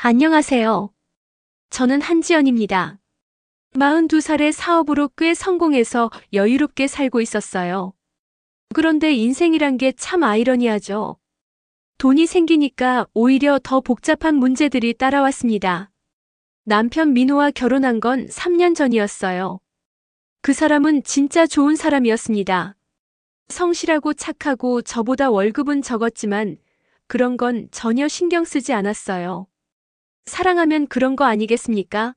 안녕하세요. 저는 한지연입니다. 42살의 사업으로 꽤 성공해서 여유롭게 살고 있었어요. 그런데 인생이란 게 참 아이러니하죠. 돈이 생기니까 오히려 더 복잡한 문제들이 따라왔습니다. 남편 민호와 결혼한 건 3년 전이었어요. 그 사람은 진짜 좋은 사람이었습니다. 성실하고 착하고 저보다 월급은 적었지만 그런 건 전혀 신경 쓰지 않았어요. 사랑하면 그런 거 아니겠습니까?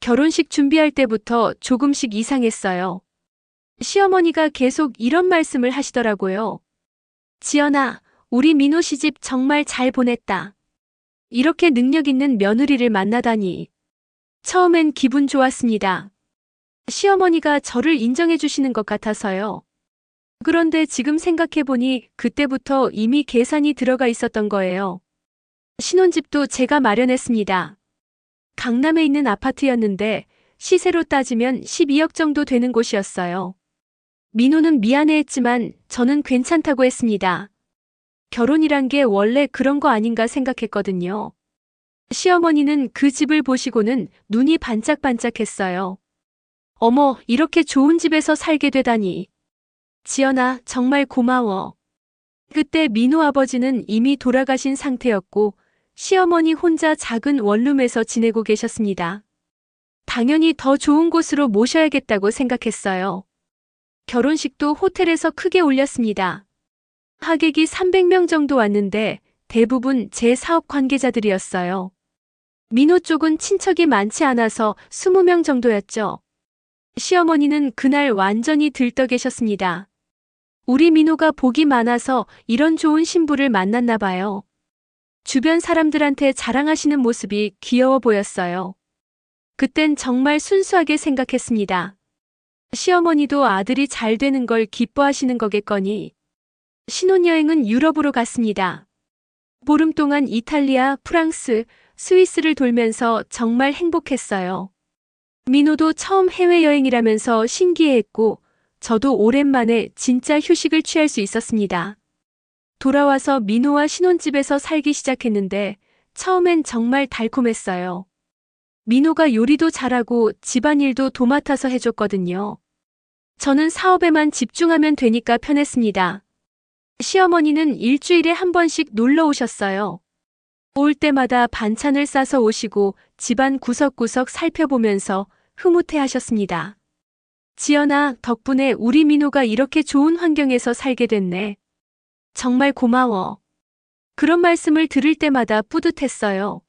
결혼식 준비할 때부터 조금씩 이상했어요. 시어머니가 계속 이런 말씀을 하시더라고요. 지연아, 우리 민호 시집 정말 잘 보냈다. 이렇게 능력 있는 며느리를 만나다니. 처음엔 기분 좋았습니다. 시어머니가 저를 인정해 주시는 것 같아서요. 그런데 지금 생각해보니 그때부터 이미 계산이 들어가 있었던 거예요. 신혼집도 제가 마련했습니다. 강남에 있는 아파트였는데 시세로 따지면 12억 정도 되는 곳이었어요. 민호는 미안해했지만 저는 괜찮다고 했습니다. 결혼이란 게 원래 그런 거 아닌가 생각했거든요. 시어머니는 그 집을 보시고는 눈이 반짝반짝했어요. 어머, 이렇게 좋은 집에서 살게 되다니. 지연아, 정말 고마워. 그때 민호 아버지는 이미 돌아가신 상태였고 시어머니 혼자 작은 원룸에서 지내고 계셨습니다. 당연히 더 좋은 곳으로 모셔야겠다고 생각했어요. 결혼식도 호텔에서 크게 올렸습니다. 하객이 300명 정도 왔는데 대부분 제 사업 관계자들이었어요. 민호 쪽은 친척이 많지 않아서 20명 정도였죠. 시어머니는 그날 완전히 들떠 계셨습니다. 우리 민호가 복이 많아서 이런 좋은 신부를 만났나 봐요. 주변 사람들한테 자랑하시는 모습이 귀여워 보였어요. 그땐 정말 순수하게 생각했습니다. 시어머니도 아들이 잘 되는 걸 기뻐하시는 거겠거니. 신혼여행은 유럽으로 갔습니다. 보름 동안 이탈리아, 프랑스, 스위스를 돌면서 정말 행복했어요. 민호도 처음 해외여행이라면서 신기해했고, 저도 오랜만에 진짜 휴식을 취할 수 있었습니다. 돌아와서 민호와 신혼집에서 살기 시작했는데 처음엔 정말 달콤했어요. 민호가 요리도 잘하고 집안일도 도맡아서 해줬거든요. 저는 사업에만 집중하면 되니까 편했습니다. 시어머니는 일주일에 한 번씩 놀러 오셨어요. 올 때마다 반찬을 싸서 오시고 집안 구석구석 살펴보면서 흐뭇해 하셨습니다. 지연아, 덕분에 우리 민호가 이렇게 좋은 환경에서 살게 됐네. 정말 고마워. 그런 말씀을 들을 때마다 뿌듯했어요.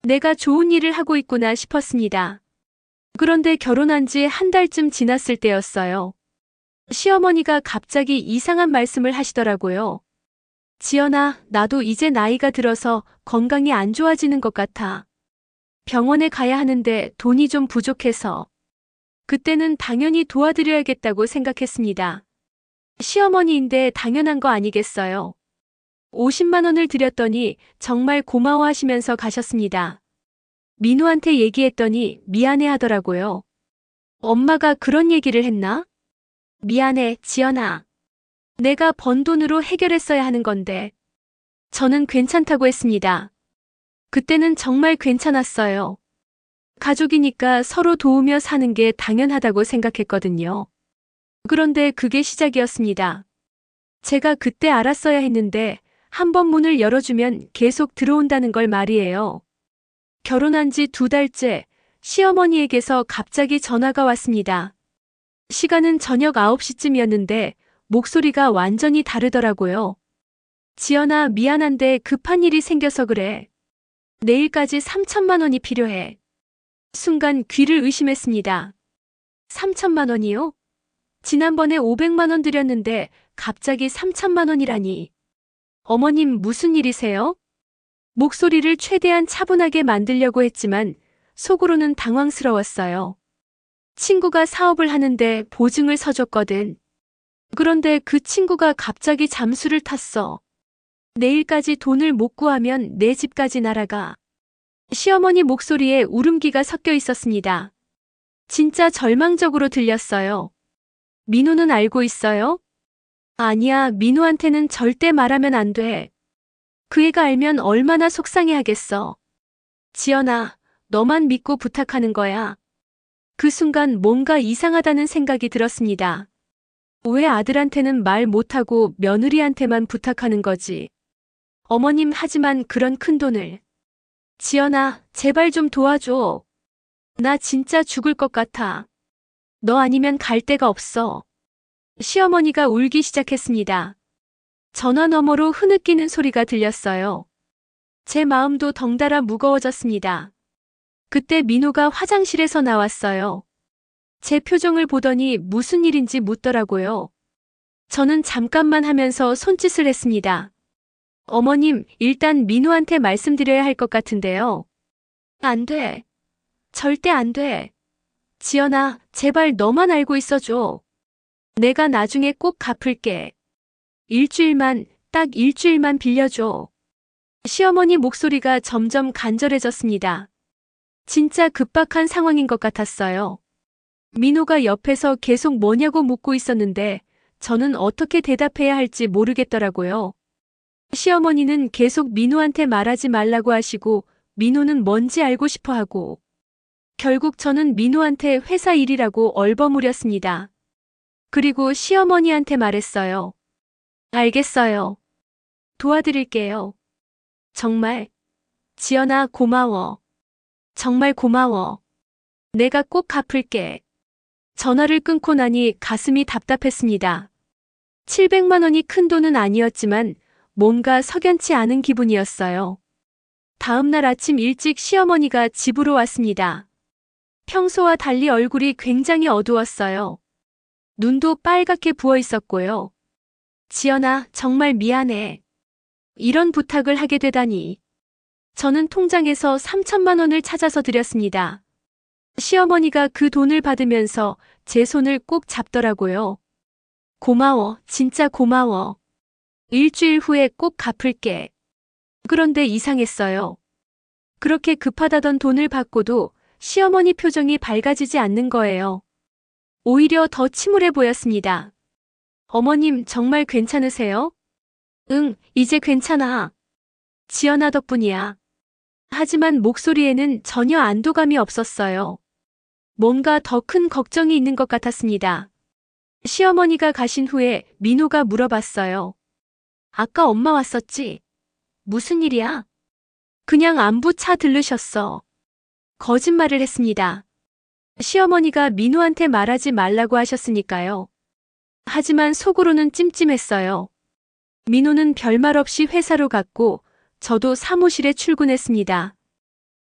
내가 좋은 일을 하고 있구나 싶었습니다. 그런데 결혼한 지 한 달쯤 지났을 때였어요. 시어머니가 갑자기 이상한 말씀을 하시더라고요. 지연아, 나도 이제 나이가 들어서 건강이 안 좋아지는 것 같아. 병원에 가야 하는데 돈이 좀 부족해서. 그때는 당연히 도와드려야겠다고 생각했습니다. 시어머니인데 당연한 거 아니겠어요. 50만 원을 드렸더니 정말 고마워하시면서 가셨습니다. 민호한테 얘기했더니 미안해 하더라고요. 엄마가 그런 얘기를 했나? 미안해, 지연아. 내가 번 돈으로 해결했어야 하는 건데. 저는 괜찮다고 했습니다. 그때는 정말 괜찮았어요. 가족이니까 서로 도우며 사는 게 당연하다고 생각했거든요. 그런데 그게 시작이었습니다. 제가 그때 알았어야 했는데 한 번 문을 열어주면 계속 들어온다는 걸 말이에요. 결혼한 지 2달째 시어머니에게서 갑자기 전화가 왔습니다. 시간은 저녁 9시쯤이었는데 목소리가 완전히 다르더라고요. 지연아, 미안한데 급한 일이 생겨서 그래. 내일까지 3천만 원이 필요해. 순간 귀를 의심했습니다. 3천만 원이요? 지난번에 500만 원 드렸는데 갑자기 3천만 원이라니. 어머님, 무슨 일이세요? 목소리를 최대한 차분하게 만들려고 했지만 속으로는 당황스러웠어요. 친구가 사업을 하는데 보증을 서줬거든. 그런데 그 친구가 갑자기 잠수를 탔어. 내일까지 돈을 못 구하면 내 집까지 날아가. 시어머니 목소리에 울음기가 섞여 있었습니다. 진짜 절망적으로 들렸어요. 민호는 알고 있어요? 아니야, 민호한테는 절대 말하면 안 돼. 그 애가 알면 얼마나 속상해하겠어. 지연아, 너만 믿고 부탁하는 거야. 그 순간 뭔가 이상하다는 생각이 들었습니다. 왜 아들한테는 말 못하고 며느리한테만 부탁하는 거지? 어머님, 하지만 그런 큰 돈을. 지연아, 제발 좀 도와줘. 나 진짜 죽을 것 같아. 너 아니면 갈 데가 없어. 시어머니가 울기 시작했습니다. 전화 너머로 흐느끼는 소리가 들렸어요. 제 마음도 덩달아 무거워졌습니다. 그때 민호가 화장실에서 나왔어요. 제 표정을 보더니 무슨 일인지 묻더라고요. 저는 잠깐만 하면서 손짓을 했습니다. 어머님, 일단 민호한테 말씀드려야 할 것 같은데요. 안 돼. 절대 안 돼. 지연아, 제발 너만 알고 있어줘. 내가 나중에 꼭 갚을게. 일주일만, 딱 일주일만 빌려줘. 시어머니 목소리가 점점 간절해졌습니다. 진짜 급박한 상황인 것 같았어요. 민호가 옆에서 계속 뭐냐고 묻고 있었는데 저는 어떻게 대답해야 할지 모르겠더라고요. 시어머니는 계속 민호한테 말하지 말라고 하시고 민호는 뭔지 알고 싶어 하고 결국 저는 민호한테 회사 일이라고 얼버무렸습니다. 그리고 시어머니한테 말했어요. 알겠어요. 도와드릴게요. 정말. 지연아, 고마워. 정말 고마워. 내가 꼭 갚을게. 전화를 끊고 나니 가슴이 답답했습니다. 700만 원이 큰 돈은 아니었지만 뭔가 석연치 않은 기분이었어요. 다음 날 아침 일찍 시어머니가 집으로 왔습니다. 평소와 달리 얼굴이 굉장히 어두웠어요. 눈도 빨갛게 부어 있었고요. 지연아, 정말 미안해. 이런 부탁을 하게 되다니. 저는 통장에서 3천만 원을 찾아서 드렸습니다. 시어머니가 그 돈을 받으면서 제 손을 꼭 잡더라고요. 고마워, 진짜 고마워. 일주일 후에 꼭 갚을게. 그런데 이상했어요. 그렇게 급하다던 돈을 받고도 시어머니 표정이 밝아지지 않는 거예요. 오히려 더 침울해 보였습니다. 어머님, 정말 괜찮으세요? 응, 이제 괜찮아. 지연아 덕분이야. 하지만 목소리에는 전혀 안도감이 없었어요. 뭔가 더 큰 걱정이 있는 것 같았습니다. 시어머니가 가신 후에 민호가 물어봤어요. 아까 엄마 왔었지? 무슨 일이야? 그냥 안부 차 들르셨어. 거짓말을 했습니다. 시어머니가 민호한테 말하지 말라고 하셨으니까요. 하지만 속으로는 찜찜했어요. 민호는 별말 없이 회사로 갔고 저도 사무실에 출근했습니다.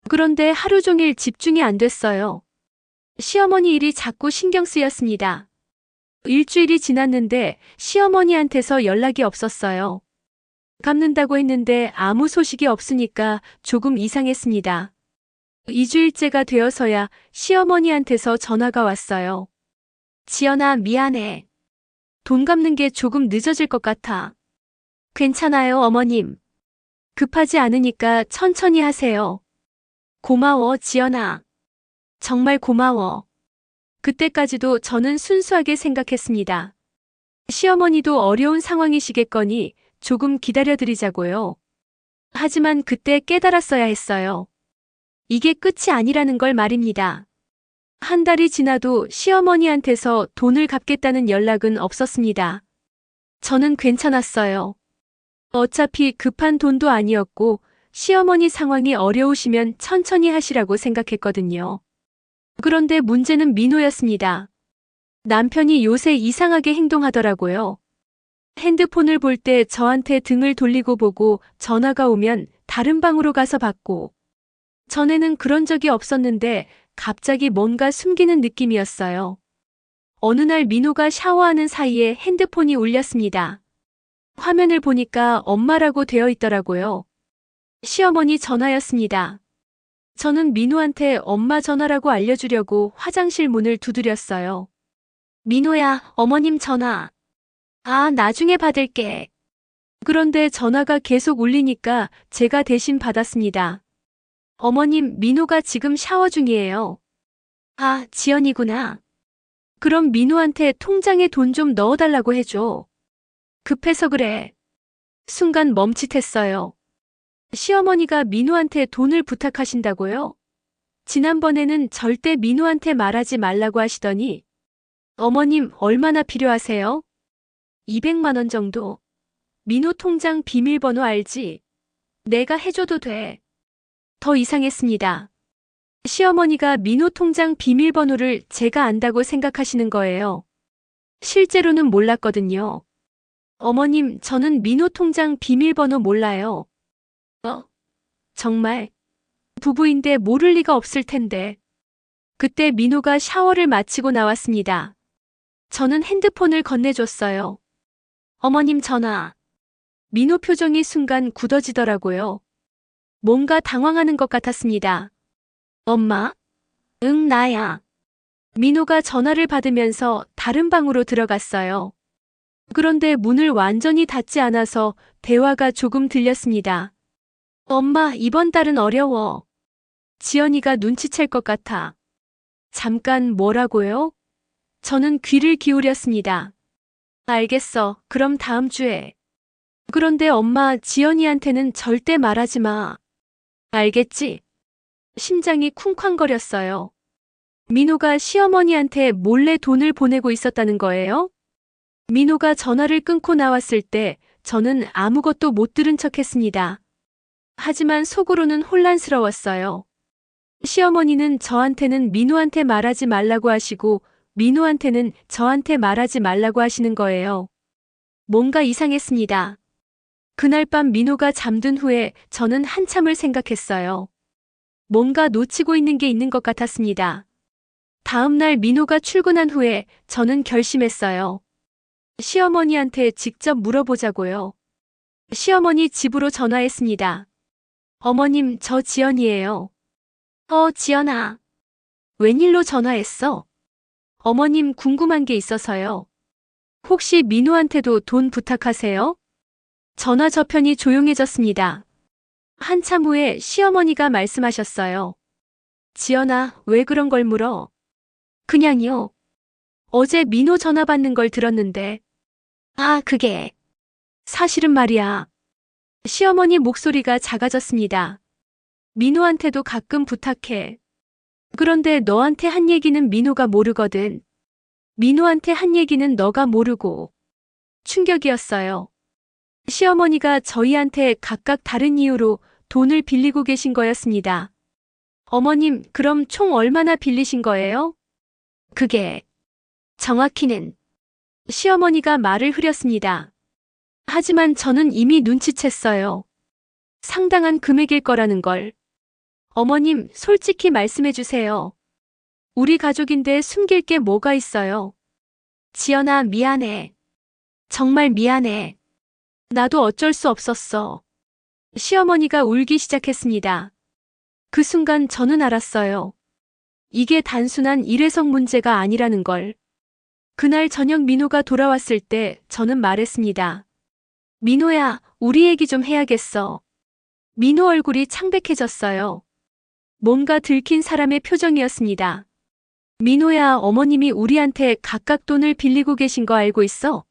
그런데 하루 종일 집중이 안 됐어요. 시어머니 일이 자꾸 신경 쓰였습니다. 일주일이 지났는데 시어머니한테서 연락이 없었어요. 갚는다고 했는데 아무 소식이 없으니까 조금 이상했습니다. 2주일째가 되어서야 시어머니한테서 전화가 왔어요. 지연아, 미안해. 돈 갚는 게 조금 늦어질 것 같아. 괜찮아요, 어머님. 급하지 않으니까 천천히 하세요. 고마워, 지연아. 정말 고마워. 그때까지도 저는 순수하게 생각했습니다. 시어머니도 어려운 상황이시겠거니 조금 기다려드리자고요. 하지만 그때 깨달았어야 했어요. 이게 끝이 아니라는 걸 말입니다. 한 달이 지나도 시어머니한테서 돈을 갚겠다는 연락은 없었습니다. 저는 괜찮았어요. 어차피 급한 돈도 아니었고 시어머니 상황이 어려우시면 천천히 하시라고 생각했거든요. 그런데 문제는 민호였습니다. 남편이 요새 이상하게 행동하더라고요. 핸드폰을 볼 때 저한테 등을 돌리고 보고 전화가 오면 다른 방으로 가서 받고 전에는 그런 적이 없었는데 갑자기 뭔가 숨기는 느낌이었어요. 어느 날 민호가 샤워하는 사이에 핸드폰이 울렸습니다. 화면을 보니까 엄마라고 되어 있더라고요. 시어머니 전화였습니다. 저는 민호한테 엄마 전화라고 알려주려고 화장실 문을 두드렸어요. 민호야, 어머님 전화. 아, 나중에 받을게. 그런데 전화가 계속 울리니까 제가 대신 받았습니다. 어머님, 민호가 지금 샤워 중이에요. 아, 지연이구나. 그럼 민호한테 통장에 돈 좀 넣어달라고 해줘. 급해서 그래. 순간 멈칫했어요. 시어머니가 민호한테 돈을 부탁하신다고요? 지난번에는 절대 민호한테 말하지 말라고 하시더니, 어머님 얼마나 필요하세요? 200만 원 정도. 민호 통장 비밀번호 알지? 내가 해줘도 돼. 더 이상했습니다. 시어머니가 민호 통장 비밀번호를 제가 안다고 생각하시는 거예요. 실제로는 몰랐거든요. 어머님, 저는 민호 통장 비밀번호 몰라요. 정말? 부부인데 모를 리가 없을 텐데. 그때 민호가 샤워를 마치고 나왔습니다. 저는 핸드폰을 건네줬어요. 어머님 전화. 민호 표정이 순간 굳어지더라고요. 뭔가 당황하는 것 같았습니다. 엄마? 응, 나야. 민호가 전화를 받으면서 다른 방으로 들어갔어요. 그런데 문을 완전히 닫지 않아서 대화가 조금 들렸습니다. 엄마, 이번 달은 어려워. 지연이가 눈치챌 것 같아. 잠깐 뭐라고요? 저는 귀를 기울였습니다. 알겠어. 그럼 다음 주에. 그런데 엄마, 지연이한테는 절대 말하지 마. 알겠지? 심장이 쿵쾅거렸어요. 민호가 시어머니한테 몰래 돈을 보내고 있었다는 거예요? 민호가 전화를 끊고 나왔을 때 저는 아무것도 못 들은 척했습니다. 하지만 속으로는 혼란스러웠어요. 시어머니는 저한테는 민호한테 말하지 말라고 하시고 민호한테는 저한테 말하지 말라고 하시는 거예요. 뭔가 이상했습니다. 그날 밤 민호가 잠든 후에 저는 한참을 생각했어요. 뭔가 놓치고 있는 게 있는 것 같았습니다. 다음 날 민호가 출근한 후에 저는 결심했어요. 시어머니한테 직접 물어보자고요. 시어머니 집으로 전화했습니다. 어머님, 저 지연이에요. 지연아. 웬일로 전화했어? 어머님, 궁금한 게 있어서요. 혹시 민호한테도 돈 부탁하세요? 전화 저편이 조용해졌습니다. 한참 후에 시어머니가 말씀하셨어요. 지연아, 왜 그런 걸 물어? 그냥요. 어제 민호 전화 받는 걸 들었는데. 그게. 사실은 말이야. 시어머니 목소리가 작아졌습니다. 민호한테도 가끔 부탁해. 그런데 너한테 한 얘기는 민호가 모르거든. 민호한테 한 얘기는 너가 모르고. 충격이었어요. 시어머니가 저희한테 각각 다른 이유로 돈을 빌리고 계신 거였습니다. 어머님, 그럼 총 얼마나 빌리신 거예요? 그게. 정확히는. 시어머니가 말을 흐렸습니다. 하지만 저는 이미 눈치챘어요. 상당한 금액일 거라는 걸. 어머님, 솔직히 말씀해 주세요. 우리 가족인데 숨길 게 뭐가 있어요? 지연아, 미안해. 정말 미안해. 나도 어쩔 수 없었어. 시어머니가 울기 시작했습니다. 그 순간 저는 알았어요. 이게 단순한 일회성 문제가 아니라는 걸. 그날 저녁 민호가 돌아왔을 때 저는 말했습니다. 민호야, 우리 얘기 좀 해야겠어. 민호 얼굴이 창백해졌어요. 뭔가 들킨 사람의 표정이었습니다. 민호야, 어머님이 우리한테 각각 돈을 빌리고 계신 거 알고 있어?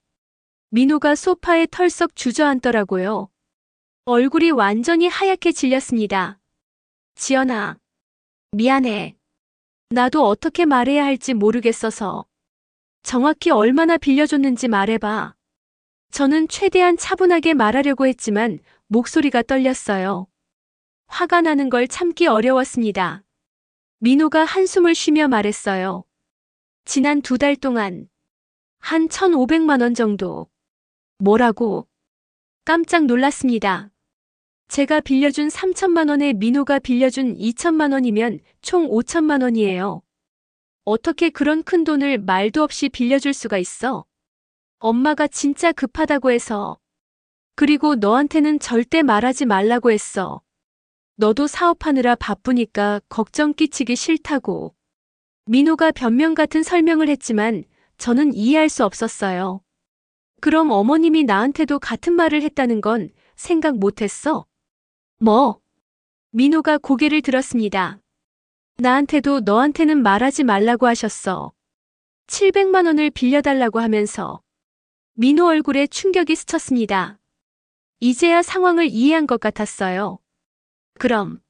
민호가 소파에 털썩 주저앉더라고요. 얼굴이 완전히 하얗게 질렸습니다. 지연아, 미안해. 나도 어떻게 말해야 할지 모르겠어서. 정확히 얼마나 빌려줬는지 말해봐. 저는 최대한 차분하게 말하려고 했지만 목소리가 떨렸어요. 화가 나는 걸 참기 어려웠습니다. 민호가 한숨을 쉬며 말했어요. 지난 2달 동안 한 1,500만 원 정도. 뭐라고? 깜짝 놀랐습니다. 제가 빌려준 3천만 원에 민호가 빌려준 2천만 원이면 총 5천만 원이에요. 어떻게 그런 큰 돈을 말도 없이 빌려줄 수가 있어? 엄마가 진짜 급하다고 해서. 그리고 너한테는 절대 말하지 말라고 했어. 너도 사업하느라 바쁘니까 걱정 끼치기 싫다고. 민호가 변명 같은 설명을 했지만 저는 이해할 수 없었어요. 그럼 어머님이 나한테도 같은 말을 했다는 건 생각 못했어? 뭐? 민호가 고개를 들었습니다. 나한테도 너한테는 말하지 말라고 하셨어. 700만 원을 빌려달라고 하면서. 민호 얼굴에 충격이 스쳤습니다. 이제야 상황을 이해한 것 같았어요. 그럼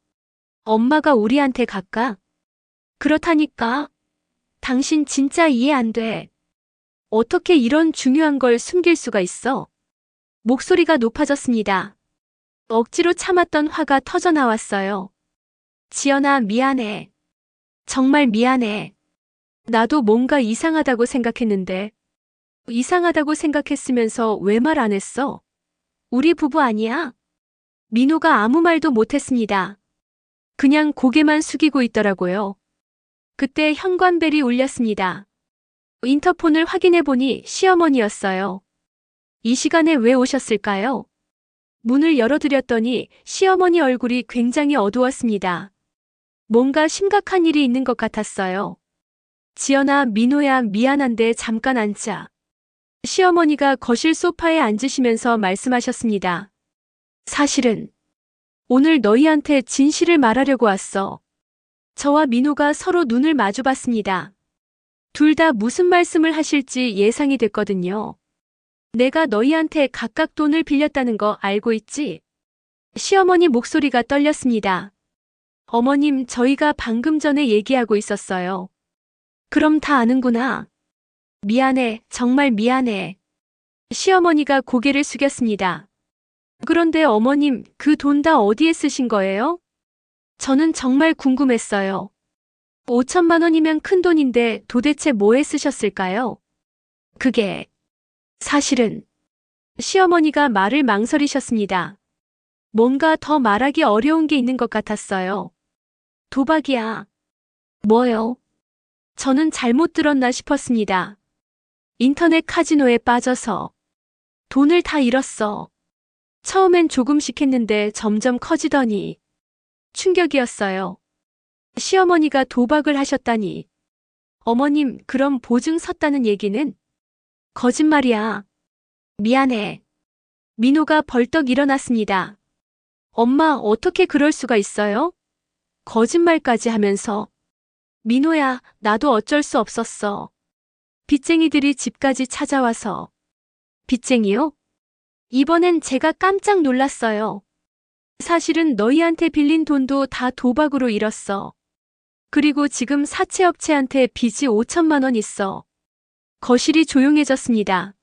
엄마가 우리한테 갈까? 그렇다니까. 당신 진짜 이해 안 돼. 어떻게 이런 중요한 걸 숨길 수가 있어? 목소리가 높아졌습니다. 억지로 참았던 화가 터져 나왔어요. 지연아, 미안해. 정말 미안해. 나도 뭔가 이상하다고 생각했는데. 이상하다고 생각했으면서 왜 말 안 했어? 우리 부부 아니야? 민호가 아무 말도 못했습니다. 그냥 고개만 숙이고 있더라고요. 그때 현관벨이 울렸습니다. 인터폰을 확인해 보니 시어머니였어요. 이 시간에 왜 오셨을까요? 문을 열어드렸더니 시어머니 얼굴이 굉장히 어두웠습니다. 뭔가 심각한 일이 있는 것 같았어요. 지연아, 민호야, 미안한데 잠깐 앉자. 시어머니가 거실 소파에 앉으시면서 말씀하셨습니다. 사실은 오늘 너희한테 진실을 말하려고 왔어. 저와 민호가 서로 눈을 마주봤습니다. 둘 다 무슨 말씀을 하실지 예상이 됐거든요. 내가 너희한테 각각 돈을 빌렸다는 거 알고 있지? 시어머니 목소리가 떨렸습니다. 어머님, 저희가 방금 전에 얘기하고 있었어요. 그럼 다 아는구나. 미안해, 정말 미안해. 시어머니가 고개를 숙였습니다. 그런데 어머님, 그 돈 다 어디에 쓰신 거예요? 저는 정말 궁금했어요. 5천만 원이면 큰 돈인데 도대체 뭐에 쓰셨을까요? 그게 사실은 시어머니가 말을 망설이셨습니다. 뭔가 더 말하기 어려운 게 있는 것 같았어요. 도박이야. 뭐요? 저는 잘못 들었나 싶었습니다. 인터넷 카지노에 빠져서 돈을 다 잃었어. 처음엔 조금씩 했는데 점점 커지더니 충격이었어요. 시어머니가 도박을 하셨다니. 어머님, 그럼 보증 섰다는 얘기는? 거짓말이야. 미안해. 민호가 벌떡 일어났습니다. 엄마, 어떻게 그럴 수가 있어요? 거짓말까지 하면서. 민호야, 나도 어쩔 수 없었어. 빚쟁이들이 집까지 찾아와서. 빚쟁이요? 이번엔 제가 깜짝 놀랐어요. 사실은 너희한테 빌린 돈도 다 도박으로 잃었어. 그리고 지금 사채업체한테 빚이 5천만 원 있어. 거실이 조용해졌습니다.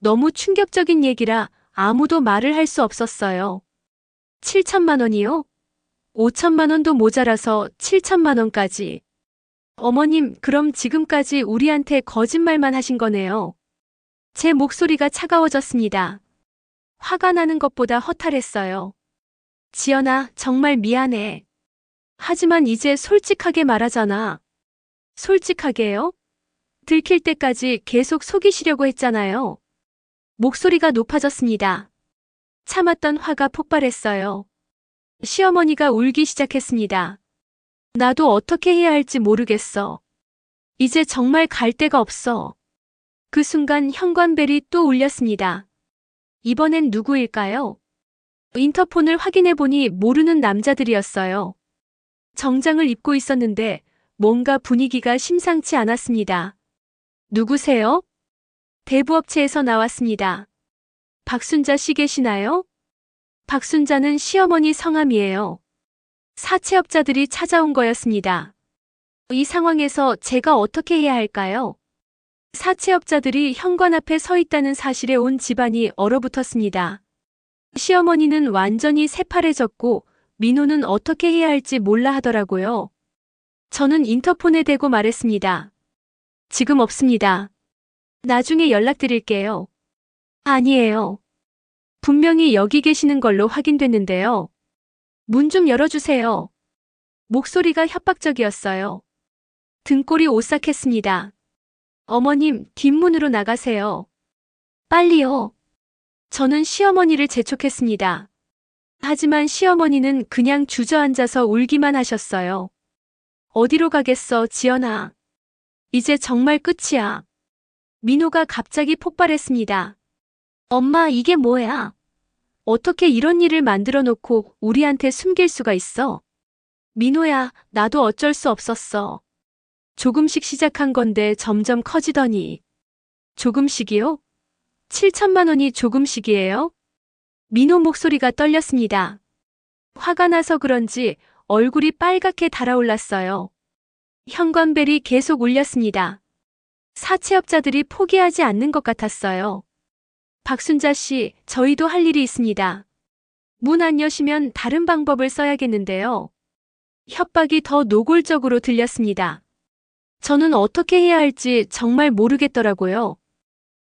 너무 충격적인 얘기라 아무도 말을 할 수 없었어요. 7천만 원이요? 5천만 원도 모자라서 7천만 원까지. 어머님, 그럼 지금까지 우리한테 거짓말만 하신 거네요. 제 목소리가 차가워졌습니다. 화가 나는 것보다 허탈했어요. 지연아, 정말 미안해. 하지만 이제 솔직하게 말하잖아. 솔직하게요? 들킬 때까지 계속 속이시려고 했잖아요. 목소리가 높아졌습니다. 참았던 화가 폭발했어요. 시어머니가 울기 시작했습니다. 나도 어떻게 해야 할지 모르겠어. 이제 정말 갈 데가 없어. 그 순간 현관벨이 또 울렸습니다. 이번엔 누구일까요? 인터폰을 확인해 보니 모르는 남자들이었어요. 정장을 입고 있었는데 뭔가 분위기가 심상치 않았습니다. 누구세요? 대부업체에서 나왔습니다. 박순자 씨 계시나요? 박순자는 시어머니 성함이에요. 사채업자들이 찾아온 거였습니다. 이 상황에서 제가 어떻게 해야 할까요? 사채업자들이 현관 앞에 서 있다는 사실에 온 집안이 얼어붙었습니다. 시어머니는 완전히 새파래졌고 민호는 어떻게 해야 할지 몰라 하더라고요. 저는 인터폰에 대고 말했습니다. 지금 없습니다. 나중에 연락드릴게요. 아니에요. 분명히 여기 계시는 걸로 확인됐는데요. 문 좀 열어주세요. 목소리가 협박적이었어요. 등골이 오싹했습니다. 어머님, 뒷문으로 나가세요. 빨리요. 저는 시어머니를 재촉했습니다. 하지만 시어머니는 그냥 주저앉아서 울기만 하셨어요. 어디로 가겠어, 지연아. 이제 정말 끝이야. 민호가 갑자기 폭발했습니다. 엄마, 이게 뭐야? 어떻게 이런 일을 만들어 놓고 우리한테 숨길 수가 있어? 민호야, 나도 어쩔 수 없었어. 조금씩 시작한 건데 점점 커지더니. 조금씩이요? 7천만 원이 조금씩이에요? 민호 목소리가 떨렸습니다. 화가 나서 그런지 얼굴이 빨갛게 달아올랐어요. 현관벨이 계속 울렸습니다. 사채업자들이 포기하지 않는 것 같았어요. 박순자 씨, 저희도 할 일이 있습니다. 문 안 여시면 다른 방법을 써야겠는데요. 협박이 더 노골적으로 들렸습니다. 저는 어떻게 해야 할지 정말 모르겠더라고요.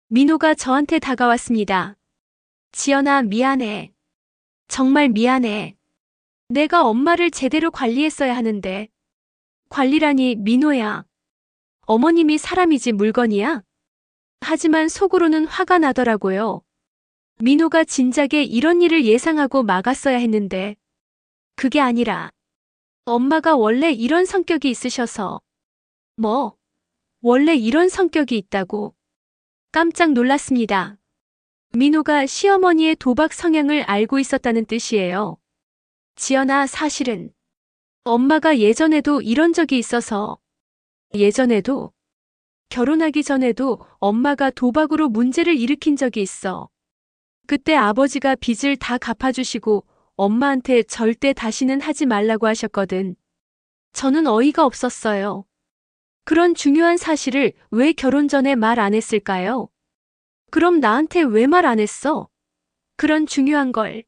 민호가 저한테 다가왔습니다. 지연아, 미안해. 정말 미안해. 내가 엄마를 제대로 관리했어야 하는데. 관리라니, 민호야. 어머님이 사람이지 물건이야? 하지만 속으로는 화가 나더라고요. 민호가 진작에 이런 일을 예상하고 막았어야 했는데. 그게 아니라 엄마가 원래 이런 성격이 있으셔서. 뭐? 원래 이런 성격이 있다고? 깜짝 놀랐습니다. 민호가 시어머니의 도박 성향을 알고 있었다는 뜻이에요. 지연아, 사실은 엄마가 예전에도 이런 적이 있어서. 예전에도? 결혼하기 전에도 엄마가 도박으로 문제를 일으킨 적이 있어. 그때 아버지가 빚을 다 갚아주시고 엄마한테 절대 다시는 하지 말라고 하셨거든. 저는 어이가 없었어요. 그런 중요한 사실을 왜 결혼 전에 말 안 했을까요? 그럼 나한테 왜 말 안 했어? 그런 중요한 걸.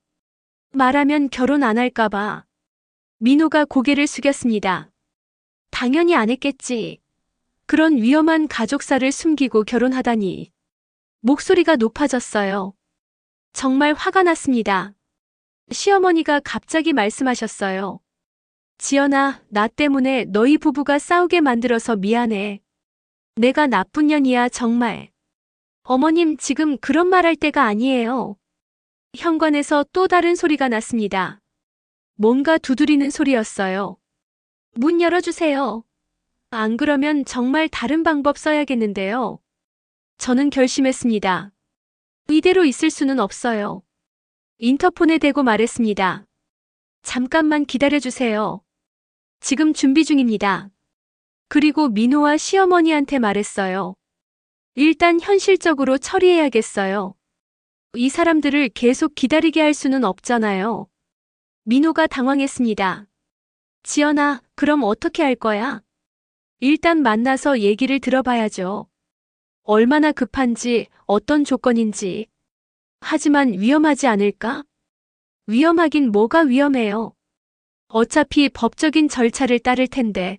말하면 결혼 안 할까봐. 민호가 고개를 숙였습니다. 당연히 안 했겠지. 그런 위험한 가족사를 숨기고 결혼하다니. 목소리가 높아졌어요. 정말 화가 났습니다. 시어머니가 갑자기 말씀하셨어요. 지연아, 나 때문에 너희 부부가 싸우게 만들어서 미안해. 내가 나쁜 년이야, 정말. 어머님, 지금 그런 말 할 때가 아니에요. 현관에서 또 다른 소리가 났습니다. 뭔가 두드리는 소리였어요. 문 열어주세요. 안 그러면 정말 다른 방법 써야겠는데요. 저는 결심했습니다. 이대로 있을 수는 없어요. 인터폰에 대고 말했습니다. 잠깐만 기다려주세요. 지금 준비 중입니다. 그리고 민호와 시어머니한테 말했어요. 일단 현실적으로 처리해야겠어요. 이 사람들을 계속 기다리게 할 수는 없잖아요. 민호가 당황했습니다. 지연아, 그럼 어떻게 할 거야? 일단 만나서 얘기를 들어봐야죠. 얼마나 급한지, 어떤 조건인지. 하지만 위험하지 않을까? 위험하긴 뭐가 위험해요. 어차피 법적인 절차를 따를 텐데.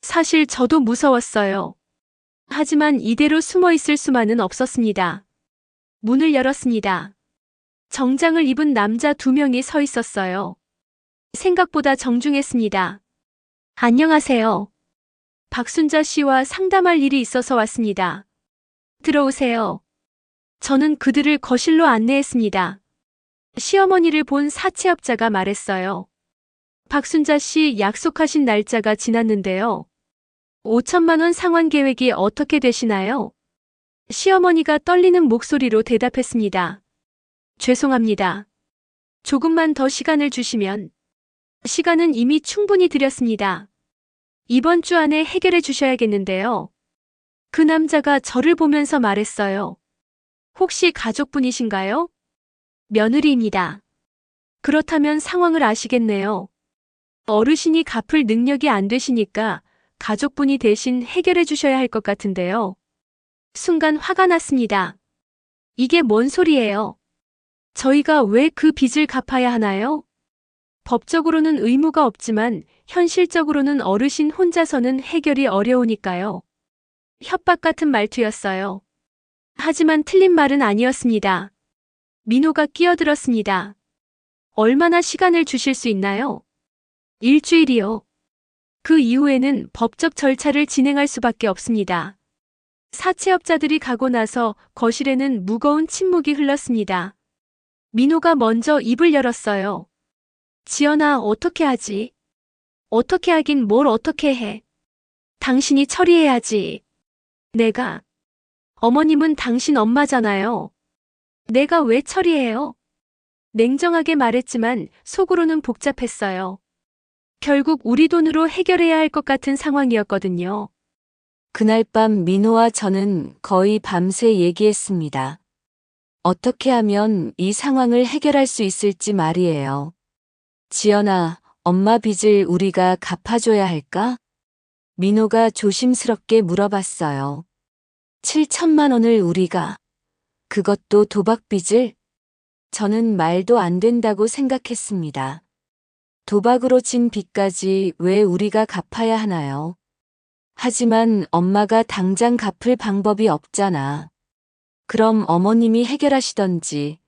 사실 저도 무서웠어요. 하지만 이대로 숨어 있을 수만은 없었습니다. 문을 열었습니다. 정장을 입은 남자 2명이 서 있었어요. 생각보다 정중했습니다. 안녕하세요. 박순자 씨와 상담할 일이 있어서 왔습니다. 들어오세요. 저는 그들을 거실로 안내했습니다. 시어머니를 본 사채업자가 말했어요. 박순자 씨, 약속하신 날짜가 지났는데요. 5천만 원 상환 계획이 어떻게 되시나요? 시어머니가 떨리는 목소리로 대답했습니다. 죄송합니다. 조금만 더 시간을 주시면. 시간은 이미 충분히 드렸습니다. 이번 주 안에 해결해 주셔야겠는데요. 그 남자가 저를 보면서 말했어요. 혹시 가족분이신가요? 며느리입니다. 그렇다면 상황을 아시겠네요. 어르신이 갚을 능력이 안 되시니까 가족분이 대신 해결해 주셔야 할 것 같은데요. 순간 화가 났습니다. 이게 뭔 소리예요? 저희가 왜 그 빚을 갚아야 하나요? 법적으로는 의무가 없지만 현실적으로는 어르신 혼자서는 해결이 어려우니까요. 협박 같은 말투였어요. 하지만 틀린 말은 아니었습니다. 민호가 끼어들었습니다. 얼마나 시간을 주실 수 있나요? 일주일이요. 그 이후에는 법적 절차를 진행할 수밖에 없습니다. 사채업자들이 가고 나서 거실에는 무거운 침묵이 흘렀습니다. 민호가 먼저 입을 열었어요. 지연아, 어떻게 하지? 어떻게 하긴 뭘 어떻게 해? 당신이 처리해야지. 내가. 어머님은 당신 엄마잖아요. 내가 왜 처리해요? 냉정하게 말했지만 속으로는 복잡했어요. 결국 우리 돈으로 해결해야 할 것 같은 상황이었거든요. 그날 밤 민호와 저는 거의 밤새 얘기했습니다. 어떻게 하면 이 상황을 해결할 수 있을지 말이에요. 지연아, 엄마 빚을 우리가 갚아줘야 할까? 민호가 조심스럽게 물어봤어요. 7천만 원을 우리가, 그것도 도박 빚을? 저는 말도 안 된다고 생각했습니다. 도박으로 진 빚까지 왜 우리가 갚아야 하나요? 하지만 엄마가 당장 갚을 방법이 없잖아. 그럼 어머님이 해결하시던지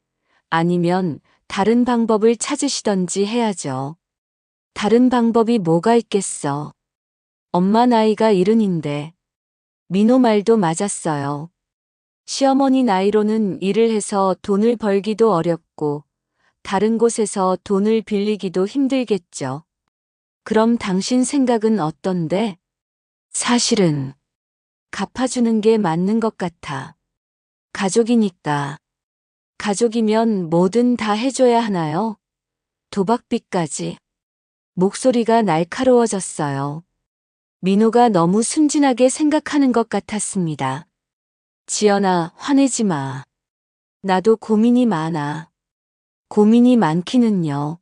아니면 다른 방법을 찾으시던지 해야죠. 다른 방법이 뭐가 있겠어. 엄마 나이가 70인데. 민호 말도 맞았어요. 시어머니 나이로는 일을 해서 돈을 벌기도 어렵고 다른 곳에서 돈을 빌리기도 힘들겠죠. 그럼 당신 생각은 어떤데? 사실은 갚아주는 게 맞는 것 같아. 가족이니까. 가족이면 뭐든 다 해줘야 하나요? 도박빚까지. 목소리가 날카로워졌어요. 민호가 너무 순진하게 생각하는 것 같았습니다. 지연아, 화내지 마. 나도 고민이 많아. 고민이 많기는요.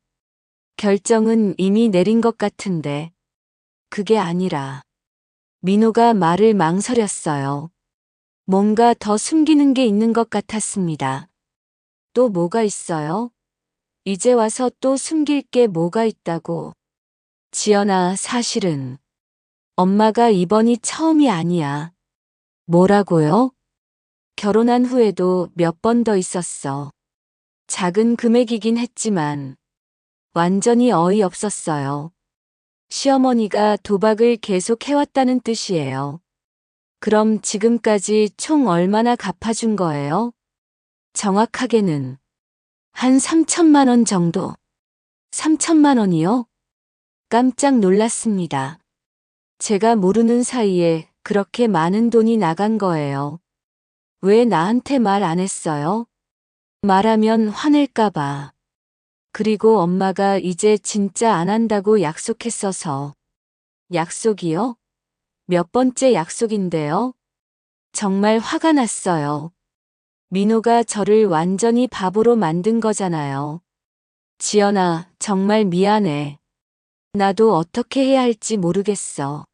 결정은 이미 내린 것 같은데. 그게 아니라. 민호가 말을 망설였어요. 뭔가 더 숨기는 게 있는 것 같았습니다. 또 뭐가 있어요? 이제 와서 또 숨길 게 뭐가 있다고. 지연아, 사실은 엄마가 이번이 처음이 아니야. 뭐라고요? 결혼한 후에도 몇 번 더 있었어. 작은 금액이긴 했지만 완전히 어이없었어요. 시어머니가 도박을 계속 해왔다는 뜻이에요. 그럼 지금까지 총 얼마나 갚아준 거예요? 정확하게는 한 3천만 원 정도. 3천만 원이요? 깜짝 놀랐습니다. 제가 모르는 사이에 그렇게 많은 돈이 나간 거예요. 왜 나한테 말 안 했어요? 말하면 화낼까봐. 그리고 엄마가 이제 진짜 안 한다고 약속했어서. 약속이요? 몇 번째 약속인데요? 정말 화가 났어요. 민호가 저를 완전히 바보로 만든 거잖아요. 지연아, 정말 미안해. 나도 어떻게 해야 할지 모르겠어.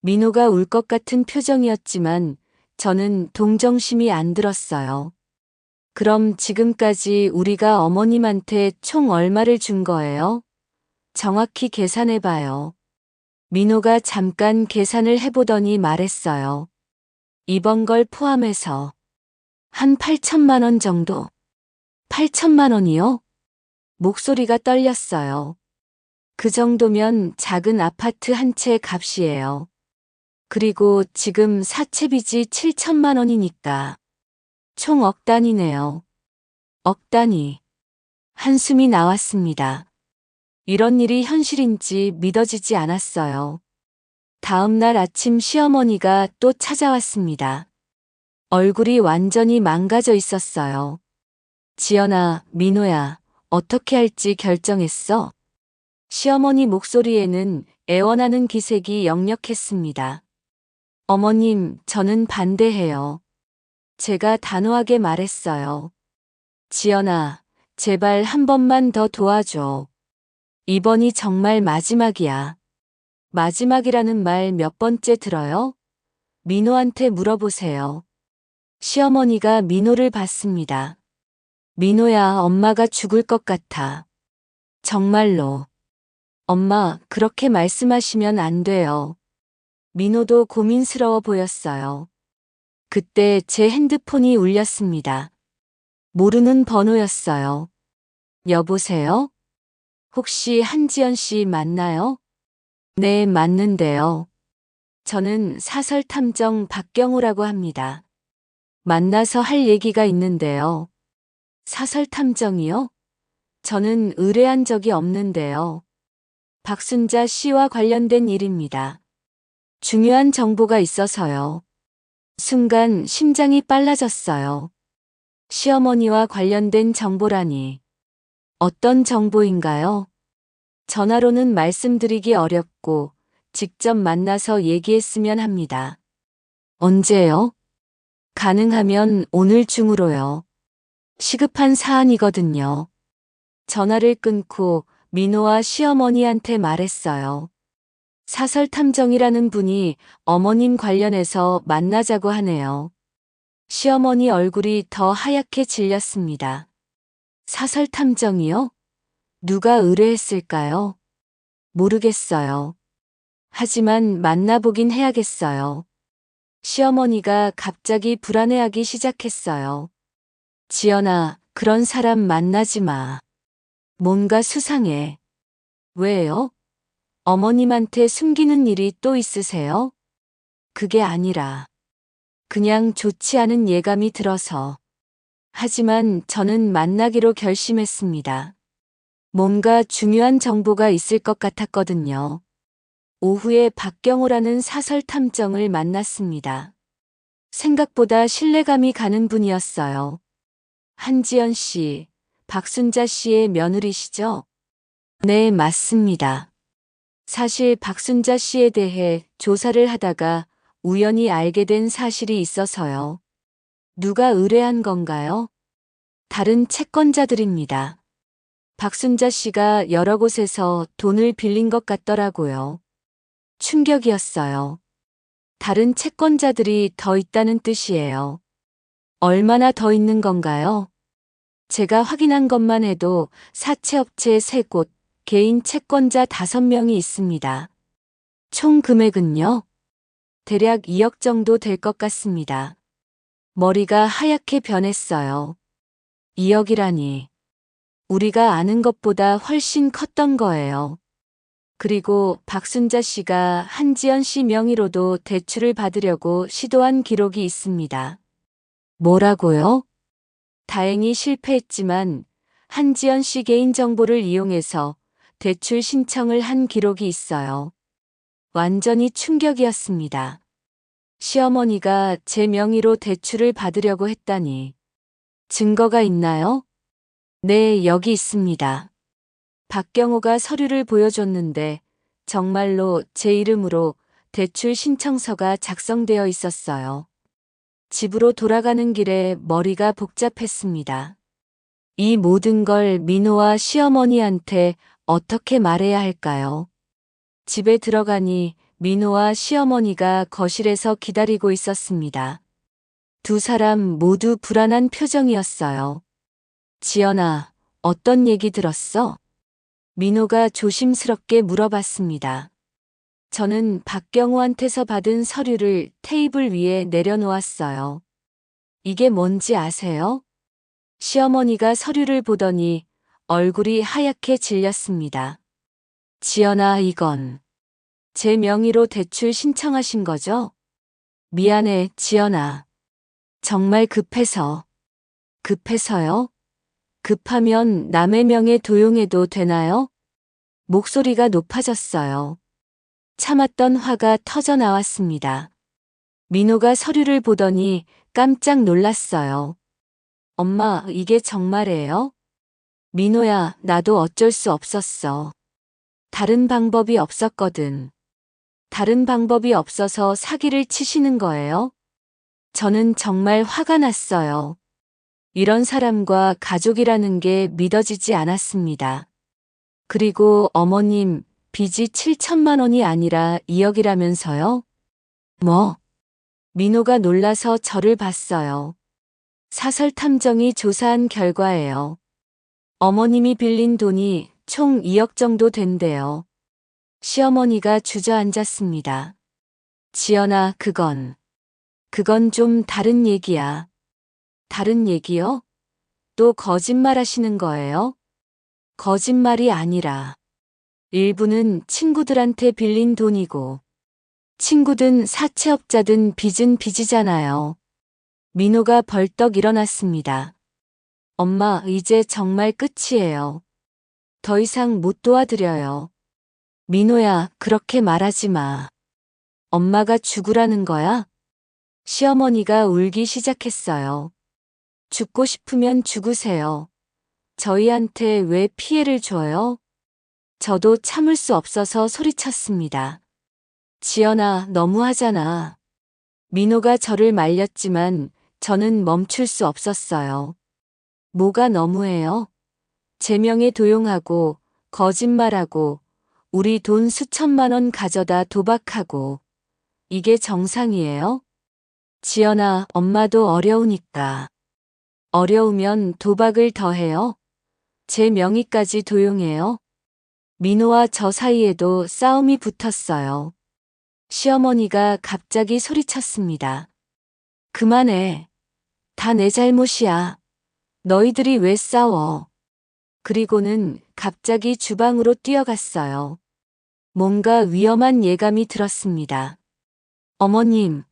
민호가 울 것 같은 표정이었지만 저는 동정심이 안 들었어요. 그럼 지금까지 우리가 어머님한테 총 얼마를 준 거예요? 정확히 계산해봐요. 민호가 잠깐 계산을 해보더니 말했어요. 이번 걸 포함해서 한 8천만 원 정도. 8천만 원이요? 목소리가 떨렸어요. 그 정도면 작은 아파트 한 채 값이에요. 그리고 지금 사채 빚이 7천만 원이니까 총 억 단위네요. 억 단위. 한숨이 나왔습니다. 이런 일이 현실인지 믿어지지 않았어요. 다음 날 아침 시어머니가 또 찾아왔습니다. 얼굴이 완전히 망가져 있었어요. 지연아, 민호야, 어떻게 할지 결정했어? 시어머니 목소리에는 애원하는 기색이 역력했습니다. 어머님, 저는 반대해요. 제가 단호하게 말했어요. 지연아, 제발 한 번만 더 도와줘. 이번이 정말 마지막이야. 마지막이라는 말 몇 번째 들어요? 민호한테 물어보세요. 시어머니가 민호를 봤습니다. 민호야, 엄마가 죽을 것 같아. 정말로. 엄마, 그렇게 말씀하시면 안 돼요. 민호도 고민스러워 보였어요. 그때 제 핸드폰이 울렸습니다. 모르는 번호였어요. 여보세요? 혹시 한지연 씨 맞나요? 네, 맞는데요. 저는 사설탐정 박경호라고 합니다. 만나서 할 얘기가 있는데요. 사설탐정이요? 저는 의뢰한 적이 없는데요. 박순자 씨와 관련된 일입니다. 중요한 정보가 있어서요. 순간 심장이 빨라졌어요. 시어머니와 관련된 정보라니. 어떤 정보인가요? 전화로는 말씀드리기 어렵고 직접 만나서 얘기했으면 합니다. 언제요? 가능하면 오늘 중으로요. 시급한 사안이거든요. 전화를 끊고 민호와 시어머니한테 말했어요. 사설탐정이라는 분이 어머님 관련해서 만나자고 하네요. 시어머니 얼굴이 더 하얗게 질렸습니다. 사설탐정이요? 누가 의뢰했을까요? 모르겠어요. 하지만 만나보긴 해야겠어요. 시어머니가 갑자기 불안해하기 시작했어요. 지연아, 그런 사람 만나지 마. 뭔가 수상해. 왜요? 어머님한테 숨기는 일이 또 있으세요? 그게 아니라 그냥 좋지 않은 예감이 들어서. 하지만 저는 만나기로 결심했습니다. 뭔가 중요한 정보가 있을 것 같았거든요. 오후에 박경호라는 사설 탐정을 만났습니다. 생각보다 신뢰감이 가는 분이었어요. 한지연 씨, 박순자 씨의 며느리시죠? 네, 맞습니다. 사실 박순자 씨에 대해 조사를 하다가 우연히 알게 된 사실이 있어서요. 누가 의뢰한 건가요? 다른 채권자들입니다. 박순자 씨가 여러 곳에서 돈을 빌린 것 같더라고요. 충격이었어요. 다른 채권자들이 더 있다는 뜻이에요. 얼마나 더 있는 건가요? 제가 확인한 것만 해도 사채업체 3곳, 개인 채권자 5명이 있습니다. 총 금액은요? 대략 2억 정도 될 것 같습니다. 머리가 하얗게 변했어요. 2억이라니. 우리가 아는 것보다 훨씬 컸던 거예요. 그리고 박순자 씨가 한지연 씨 명의로도 대출을 받으려고 시도한 기록이 있습니다. 뭐라고요? 다행히 실패했지만 한지연 씨 개인정보를 이용해서 대출 신청을 한 기록이 있어요. 완전히 충격이었습니다. 시어머니가 제 명의로 대출을 받으려고 했다니. 증거가 있나요? 네, 여기 있습니다. 박경호가 서류를 보여줬는데 정말로 제 이름으로 대출 신청서가 작성되어 있었어요. 집으로 돌아가는 길에 머리가 복잡했습니다. 이 모든 걸 민호와 시어머니한테 어떻게 말해야 할까요? 집에 들어가니 민호와 시어머니가 거실에서 기다리고 있었습니다. 두 사람 모두 불안한 표정이었어요. 지연아, 어떤 얘기 들었어? 민호가 조심스럽게 물어봤습니다. 저는 박경호한테서 받은 서류를 테이블 위에 내려놓았어요. 이게 뭔지 아세요? 시어머니가 서류를 보더니 얼굴이 하얗게 질렸습니다. 지연아, 이건 제 명의로 대출 신청하신 거죠? 미안해, 지연아. 정말 급해서. 급해서요? 급하면 남의 명에 도용해도 되나요? 목소리가 높아졌어요. 참았던 화가 터져 나왔습니다. 민호가 서류를 보더니 깜짝 놀랐어요. 엄마, 이게 정말이에요? 민호야, 나도 어쩔 수 없었어. 다른 방법이 없었거든. 다른 방법이 없어서 사기를 치시는 거예요? 저는 정말 화가 났어요. 이런 사람과 가족이라는 게 믿어지지 않았습니다. 그리고 어머님, 빚이 7천만 원이 아니라 2억이라면서요? 뭐? 민호가 놀라서 저를 봤어요. 사설탐정이 조사한 결과예요. 어머님이 빌린 돈이 총 2억 정도 된대요. 시어머니가 주저앉았습니다. 지연아, 그건 좀 다른 얘기야. 다른 얘기요? 또 거짓말 하시는 거예요? 거짓말이 아니라 일부는 친구들한테 빌린 돈이고 친구든 사채업자든 빚은 빚이잖아요. 민호가 벌떡 일어났습니다. 엄마, 이제 정말 끝이에요. 더 이상 못 도와드려요. 민호야, 그렇게 말하지 마. 엄마가 죽으라는 거야? 시어머니가 울기 시작했어요. 죽고 싶으면 죽으세요. 저희한테 왜 피해를 줘요? 저도 참을 수 없어서 소리쳤습니다. 지연아, 너무하잖아. 민호가 저를 말렸지만 저는 멈출 수 없었어요. 뭐가 너무해요? 제 명에 도용하고 거짓말하고 우리 돈 수천만 원 가져다 도박하고 이게 정상이에요? 지연아, 엄마도 어려우니까. 어려우면 도박을 더 해요? 제 명의까지 도용해요? 민호와 저 사이에도 싸움이 붙었어요. 시어머니가 갑자기 소리쳤습니다. 그만해. 다 내 잘못이야. 너희들이 왜 싸워? 그리고는 갑자기 주방으로 뛰어갔어요. 뭔가 위험한 예감이 들었습니다. 어머님,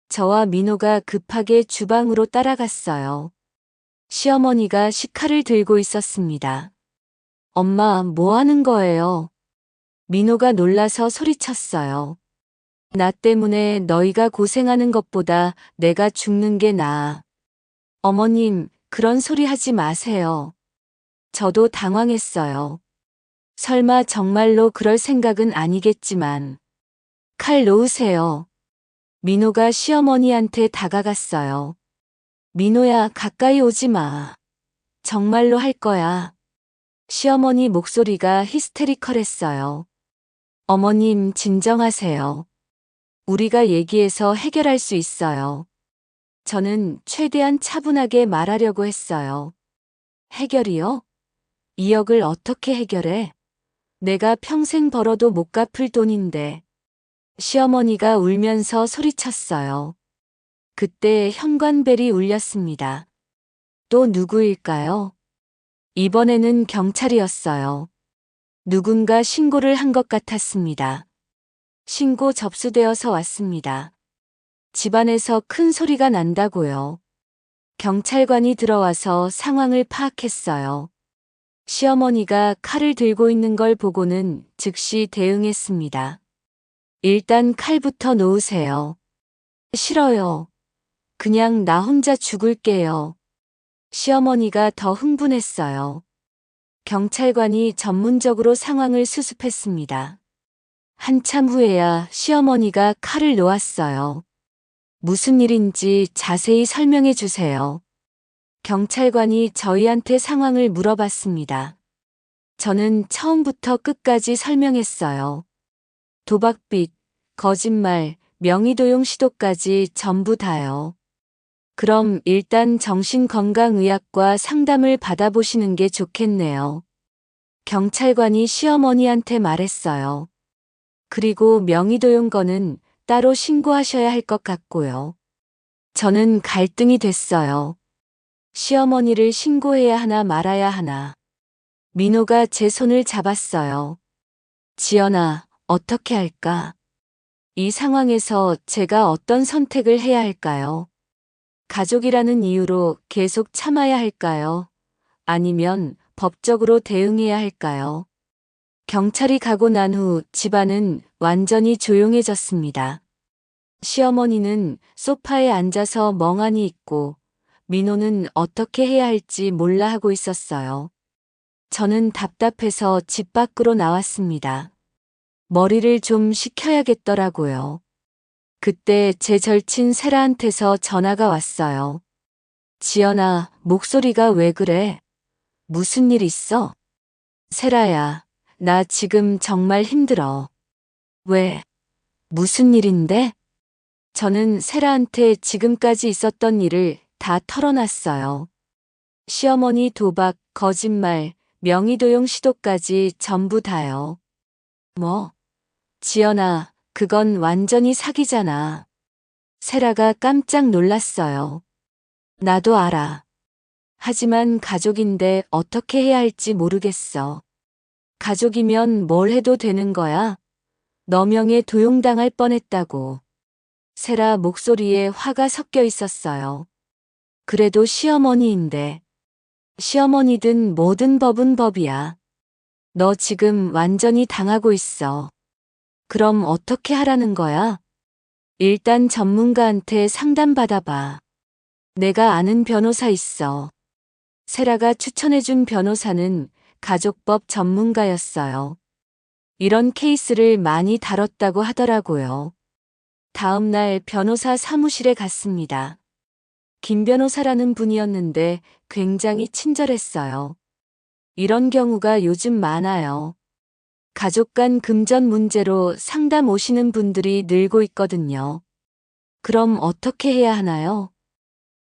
저와 민호가 급하게 주방으로 따라갔어요. 시어머니가 식칼을 들고 있었습니다. 엄마, 뭐 하는 거예요? 민호가 놀라서 소리쳤어요. 나 때문에 너희가 고생하는 것보다 내가 죽는 게 나아. 어머님, 그런 소리 하지 마세요. 저도 당황했어요. 설마 정말로 그럴 생각은 아니겠지만. 칼 놓으세요. 민호가 시어머니한테 다가갔어요. 민호야, 가까이 오지 마. 정말로 할 거야. 시어머니 목소리가 히스테리컬했어요. 어머님, 진정하세요. 우리가 얘기해서 해결할 수 있어요. 저는 최대한 차분하게 말하려고 했어요. 해결이요? 2억을 어떻게 해결해? 내가 평생 벌어도 못 갚을 돈인데. 시어머니가 울면서 소리쳤어요. 그때 현관벨이 울렸습니다. 또 누구일까요? 이번에는 경찰이었어요. 누군가 신고를 한 것 같았습니다. 신고 접수되어서 왔습니다. 집안에서 큰 소리가 난다고요. 경찰관이 들어와서 상황을 파악했어요. 시어머니가 칼을 들고 있는 걸 보고는 즉시 대응했습니다. 일단 칼부터 놓으세요. 싫어요. 그냥 나 혼자 죽을게요. 시어머니가 더 흥분했어요. 경찰관이 전문적으로 상황을 수습했습니다. 한참 후에야 시어머니가 칼을 놓았어요. 무슨 일인지 자세히 설명해 주세요. 경찰관이 저희한테 상황을 물어봤습니다. 저는 처음부터 끝까지 설명했어요. 도박빚, 거짓말, 명의도용 시도까지 전부 다요. 그럼 일단 정신건강의학과 상담을 받아보시는 게 좋겠네요. 경찰관이 시어머니한테 말했어요. 그리고 명의도용 거는 따로 신고하셔야 할 것 같고요. 저는 갈등이 됐어요. 시어머니를 신고해야 하나 말아야 하나. 민호가 제 손을 잡았어요. 지연아, 어떻게 할까? 이 상황에서 제가 어떤 선택을 해야 할까요? 가족이라는 이유로 계속 참아야 할까요? 아니면 법적으로 대응해야 할까요? 경찰이 가고 난 후 집안은 완전히 조용해졌습니다. 시어머니는 소파에 앉아서 멍하니 있고 민호는 어떻게 해야 할지 몰라 하고 있었어요. 저는 답답해서 집 밖으로 나왔습니다. 머리를 좀 식혀야겠더라고요. 그때 제 절친 세라한테서 전화가 왔어요. 지연아, 목소리가 왜 그래? 무슨 일 있어? 세라야, 나 지금 정말 힘들어. 왜? 무슨 일인데? 저는 세라한테 지금까지 있었던 일을 다 털어놨어요. 시어머니 도박, 거짓말, 명의도용 시도까지 전부 다요. 뭐? 지연아, 그건 완전히 사기잖아. 세라가 깜짝 놀랐어요. 나도 알아. 하지만 가족인데 어떻게 해야 할지 모르겠어. 가족이면 뭘 해도 되는 거야? 너 명예 도용당할 뻔했다고. 세라 목소리에 화가 섞여 있었어요. 그래도 시어머니인데. 시어머니든 뭐든 법은 법이야. 너 지금 완전히 당하고 있어. 그럼 어떻게 하라는 거야? 일단 전문가한테 상담받아봐. 내가 아는 변호사 있어. 세라가 추천해준 변호사는 가족법 전문가였어요. 이런 케이스를 많이 다뤘다고 하더라고요. 다음 날 변호사 사무실에 갔습니다. 김 변호사라는 분이었는데 굉장히 친절했어요. 이런 경우가 요즘 많아요. 가족 간 금전 문제로 상담 오시는 분들이 늘고 있거든요. 그럼 어떻게 해야 하나요?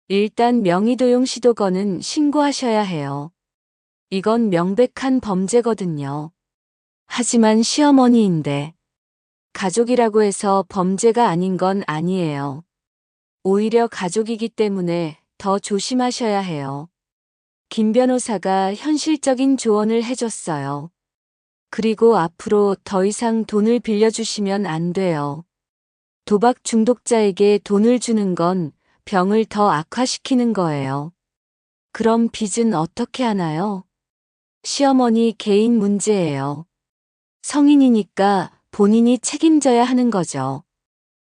일단 명의도용 시도건은 신고하셔야 해요. 이건 명백한 범죄거든요. 하지만 시어머니인데 가족이라고 해서 범죄가 아닌 건 아니에요. 오히려 가족이기 때문에 더 조심하셔야 해요. 김 변호사가 현실적인 조언을 해줬어요. 그리고 앞으로 더 이상 돈을 빌려주시면 안 돼요. 도박 중독자에게 돈을 주는 건 병을 더 악화시키는 거예요. 그럼 빚은 어떻게 하나요? 시어머니 개인 문제예요. 성인이니까 본인이 책임져야 하는 거죠.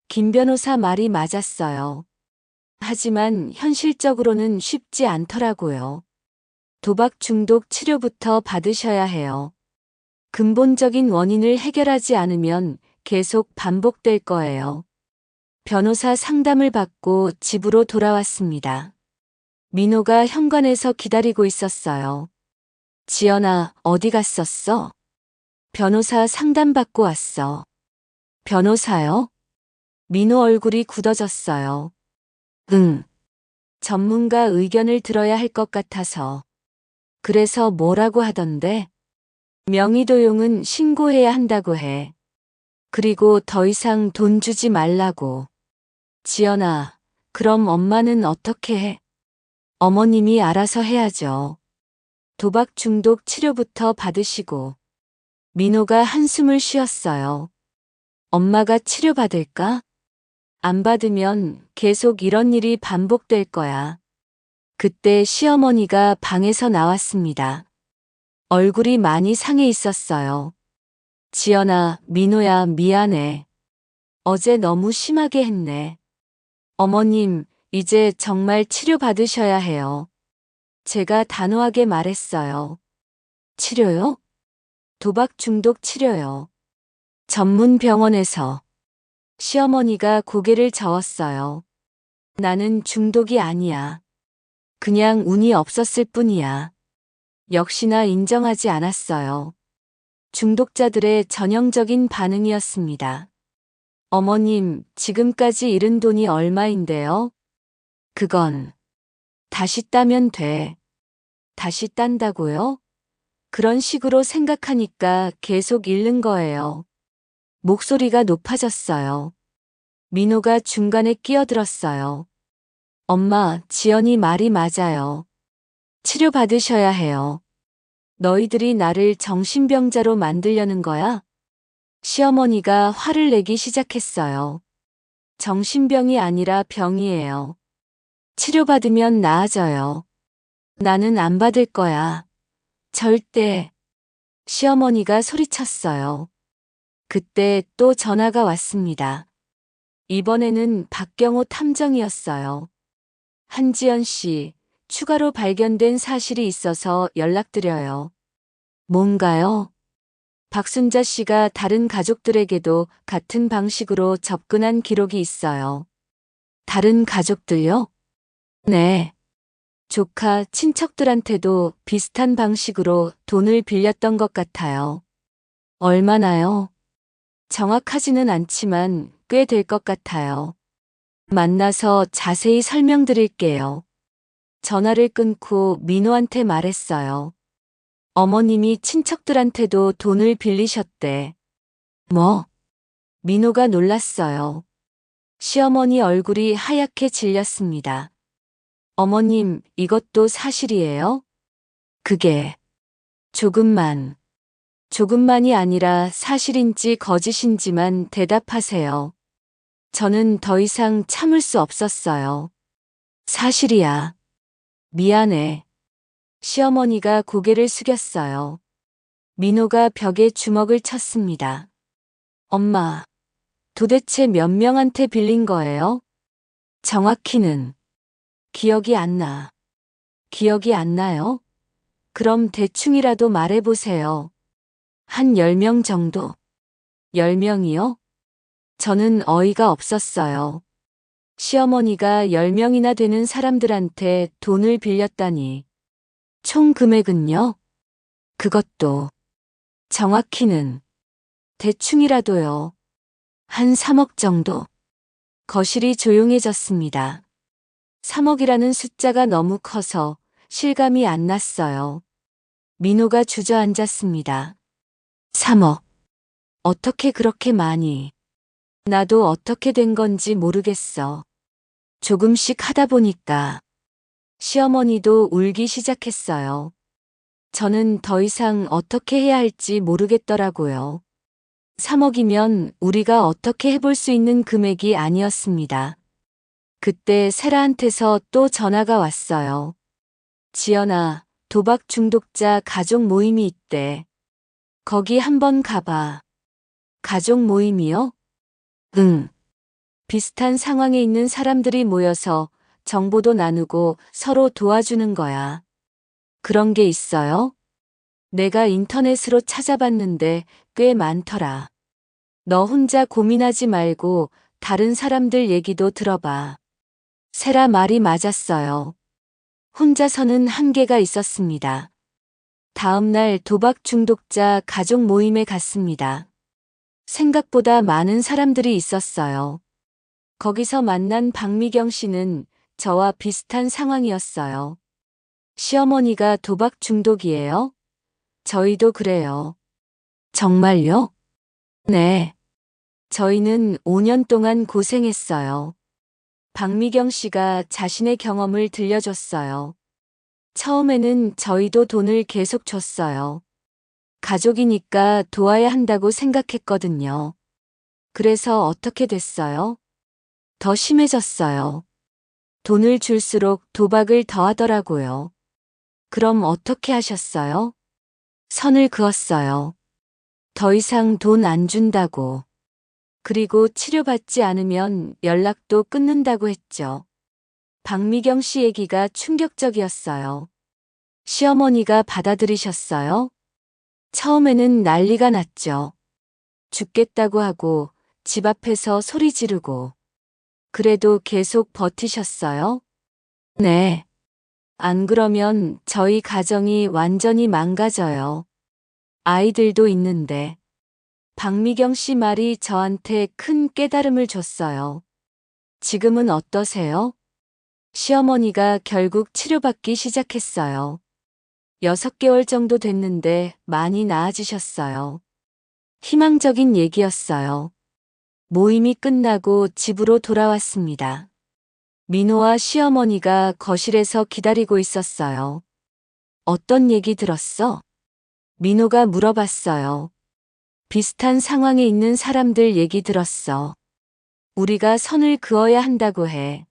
김 변호사 말이 맞았어요. 하지만 현실적으로는 쉽지 않더라고요. 도박 중독 치료부터 받으셔야 해요. 근본적인 원인을 해결하지 않으면 계속 반복될 거예요. 변호사 상담을 받고 집으로 돌아왔습니다. 민호가 현관에서 기다리고 있었어요. 지연아, 어디 갔었어? 변호사 상담받고 왔어. 변호사요? 민호 얼굴이 굳어졌어요. 응. 전문가 의견을 들어야 할 것 같아서. 그래서 뭐라고 하던데? 명의도용은 신고해야 한다고 해. 그리고 더 이상 돈 주지 말라고. 지연아, 그럼 엄마는 어떻게 해? 어머님이 알아서 해야죠. 도박 중독 치료부터 받으시고. 민호가 한숨을 쉬었어요. 엄마가 치료받을까? 안 받으면 계속 이런 일이 반복될 거야. 그때 시어머니가 방에서 나왔습니다. 얼굴이 많이 상해 있었어요. 지연아, 민호야, 미안해. 어제 너무 심하게 했네. 어머님, 이제 정말 치료받으셔야 해요. 제가 단호하게 말했어요. 치료요? 도박 중독 치료요. 전문 병원에서. 시어머니가 고개를 저었어요. 나는 중독이 아니야. 그냥 운이 없었을 뿐이야. 역시나 인정하지 않았어요. 중독자들의 전형적인 반응이었습니다. 어머님, 지금까지 잃은 돈이 얼마인데요? 그건 다시 따면 돼. 다시 딴다고요? 그런 식으로 생각하니까 계속 잃는 거예요. 목소리가 높아졌어요. 민호가 중간에 끼어들었어요. 엄마, 지연이 말이 맞아요. 치료받으셔야 해요. 너희들이 나를 정신병자로 만들려는 거야? 시어머니가 화를 내기 시작했어요. 정신병이 아니라 병이에요. 치료받으면 나아져요. 나는 안 받을 거야. 절대. 시어머니가 소리쳤어요. 그때 또 전화가 왔습니다. 이번에는 박경호 탐정이었어요. 한지연 씨, 추가로 발견된 사실이 있어서 연락드려요. 뭔가요? 박순자 씨가 다른 가족들에게도 같은 방식으로 접근한 기록이 있어요. 다른 가족들요? 네. 조카, 친척들한테도 비슷한 방식으로 돈을 빌렸던 것 같아요. 얼마나요? 정확하지는 않지만 꽤 될 것 같아요. 만나서 자세히 설명드릴게요. 전화를 끊고 민호한테 말했어요. 어머님이 친척들한테도 돈을 빌리셨대. 뭐? 민호가 놀랐어요. 시어머니 얼굴이 하얗게 질렸습니다. 어머님, 이것도 사실이에요? 그게 조금만이 아니라 사실인지 거짓인지만 대답하세요. 저는 더 이상 참을 수 없었어요. 사실이야. 미안해. 시어머니가 고개를 숙였어요. 민호가 벽에 주먹을 쳤습니다. 엄마, 도대체 몇 명한테 빌린 거예요? 정확히는 기억이 안 나. 기억이 안 나요? 그럼 대충이라도 말해보세요. 한 10명 정도. 10명이요? 저는 어이가 없었어요. 시어머니가 10명이나 되는 사람들한테 돈을 빌렸다니. 총 금액은요? 그것도 정확히는 대충이라도요. 한 3억 정도. 거실이 조용해졌습니다. 3억이라는 숫자가 너무 커서 실감이 안 났어요. 민호가 주저앉았습니다. 3억. 어떻게 그렇게 많이. 나도 어떻게 된 건지 모르겠어. 조금씩 하다 보니까 시어머니도 울기 시작했어요. 저는 더 이상 어떻게 해야 할지 모르겠더라고요. 3억이면 우리가 어떻게 해볼 수 있는 금액이 아니었습니다. 그때 세라한테서 또 전화가 왔어요. 지연아, 도박 중독자 가족 모임이 있대. 거기 한번 가봐. 가족 모임이요? 응. 비슷한 상황에 있는 사람들이 모여서 정보도 나누고 서로 도와주는 거야. 그런 게 있어요? 내가 인터넷으로 찾아봤는데 꽤 많더라. 너 혼자 고민하지 말고 다른 사람들 얘기도 들어봐. 세라 말이 맞았어요. 혼자서는 한계가 있었습니다. 다음 날 도박 중독자 가족 모임에 갔습니다. 생각보다 많은 사람들이 있었어요. 거기서 만난 박미경 씨는 저와 비슷한 상황이었어요. 시어머니가 도박 중독이에요? 저희도 그래요. 정말요? 네. 저희는 5년 동안 고생했어요. 박미경 씨가 자신의 경험을 들려줬어요. 처음에는 저희도 돈을 계속 줬어요. 가족이니까 도와야 한다고 생각했거든요. 그래서 어떻게 됐어요? 더 심해졌어요. 돈을 줄수록 도박을 더 하더라고요. 그럼 어떻게 하셨어요? 선을 그었어요. 더 이상 돈 안 준다고. 그리고 치료받지 않으면 연락도 끊는다고 했죠. 박미경 씨 얘기가 충격적이었어요. 시어머니가 받아들이셨어요? 처음에는 난리가 났죠. 죽겠다고 하고 집 앞에서 소리 지르고. 그래도 계속 버티셨어요? 네. 안 그러면 저희 가정이 완전히 망가져요. 아이들도 있는데. 박미경 씨 말이 저한테 큰 깨달음을 줬어요. 지금은 어떠세요? 시어머니가 결국 치료받기 시작했어요. 6개월 정도 됐는데 많이 나아지셨어요. 희망적인 얘기였어요. 모임이 끝나고 집으로 돌아왔습니다. 민호와 시어머니가 거실에서 기다리고 있었어요. 어떤 얘기 들었어? 민호가 물어봤어요. 비슷한 상황에 있는 사람들 얘기 들었어. 우리가 선을 그어야 한다고 해.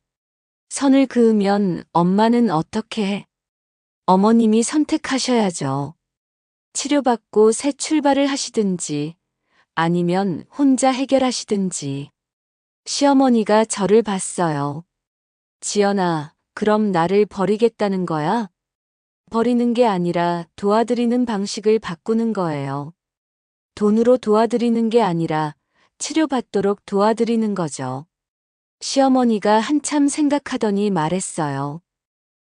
선을 그으면 엄마는 어떻게 해? 어머님이 선택하셔야죠. 치료받고 새 출발을 하시든지 아니면 혼자 해결하시든지. 시어머니가 저를 봤어요. 지연아, 그럼 나를 버리겠다는 거야? 버리는 게 아니라 도와드리는 방식을 바꾸는 거예요. 돈으로 도와드리는 게 아니라 치료받도록 도와드리는 거죠. 시어머니가 한참 생각하더니 말했어요.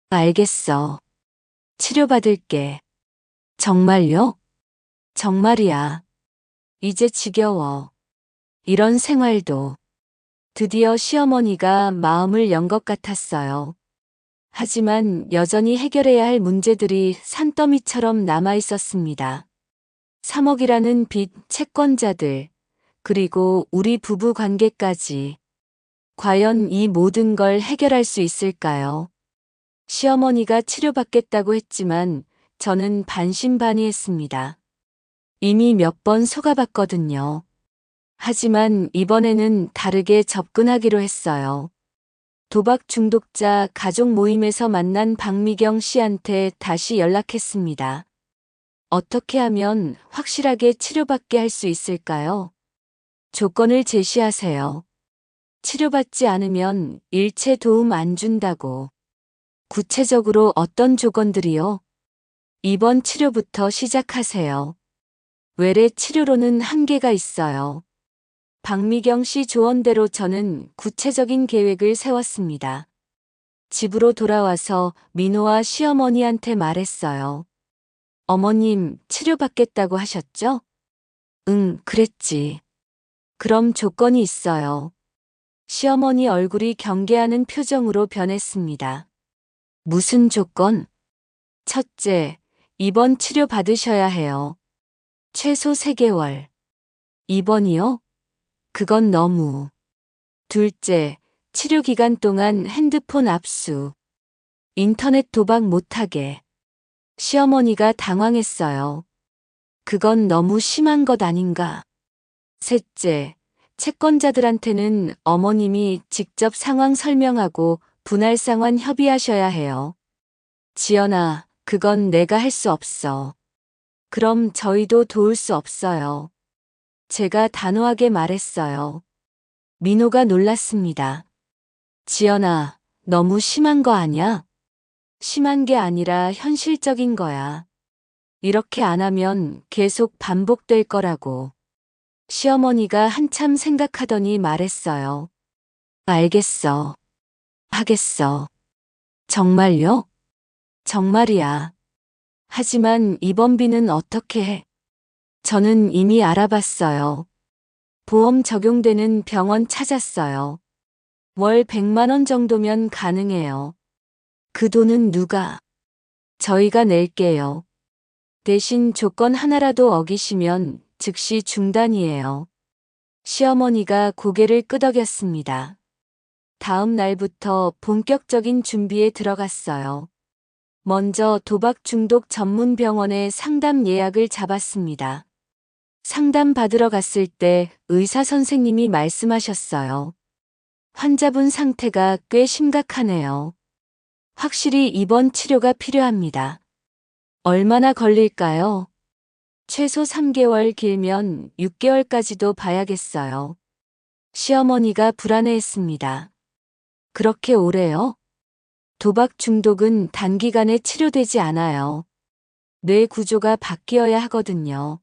알겠어. 치료받을게. 정말요? 정말이야. 이제 지겨워. 이런 생활도. 드디어 시어머니가 마음을 연 것 같았어요. 하지만 여전히 해결해야 할 문제들이 산더미처럼 남아 있었습니다. 3억이라는 빚, 채권자들, 그리고 우리 부부 관계까지. 과연 이 모든 걸 해결할 수 있을까요? 시어머니가 치료받겠다고 했지만 저는 반신반의했습니다. 이미 몇 번 속아봤거든요. 하지만 이번에는 다르게 접근하기로 했어요. 도박 중독자 가족 모임에서 만난 박미경 씨한테 다시 연락했습니다. 어떻게 하면 확실하게 치료받게 할 수 있을까요? 조건을 제시하세요. 치료받지 않으면 일체 도움 안 준다고. 구체적으로 어떤 조건들이요? 이번 치료부터 시작하세요. 외래 치료로는 한계가 있어요. 박미경 씨 조언대로 저는 구체적인 계획을 세웠습니다. 집으로 돌아와서 민호와 시어머니한테 말했어요. 어머님 치료받겠다고 하셨죠? 응, 그랬지. 그럼 조건이 있어요. 시어머니 얼굴이 경계하는 표정으로 변했습니다. 무슨 조건? 첫째, 입원 치료 받으셔야 해요. 최소 3개월. 입원이요? 그건 너무. 둘째, 치료 기간 동안 핸드폰 압수. 인터넷 도박 못하게. 시어머니가 당황했어요. 그건 너무 심한 것 아닌가. 셋째, 채권자들한테는 어머님이 직접 상황 설명하고 분할 상환 협의하셔야 해요. 지연아, 그건 내가 할 수 없어. 그럼 저희도 도울 수 없어요. 제가 단호하게 말했어요. 민호가 놀랐습니다. 지연아, 너무 심한 거 아냐? 심한 게 아니라 현실적인 거야. 이렇게 안 하면 계속 반복될 거라고. 시어머니가 한참 생각하더니 말했어요. 알겠어. 하겠어. 정말요? 정말이야. 하지만 입원비는 어떻게 해? 저는 이미 알아봤어요. 보험 적용되는 병원 찾았어요. 월 100만 원 정도면 가능해요. 그 돈은 누가? 저희가 낼게요. 대신 조건 하나라도 어기시면 즉시 중단이에요. 시어머니가 고개를 끄덕였습니다. 다음 날부터 본격적인 준비에 들어갔어요. 먼저 도박 중독 전문 병원에 상담 예약을 잡았습니다. 상담 받으러 갔을 때 의사 선생님이 말씀하셨어요. 환자분 상태가 꽤 심각하네요. 확실히 입원 치료가 필요합니다. 얼마나 걸릴까요? 최소 3개월, 길면 6개월까지도 봐야겠어요. 시어머니가 불안해했습니다. 그렇게 오래요? 도박 중독은 단기간에 치료되지 않아요. 뇌 구조가 바뀌어야 하거든요.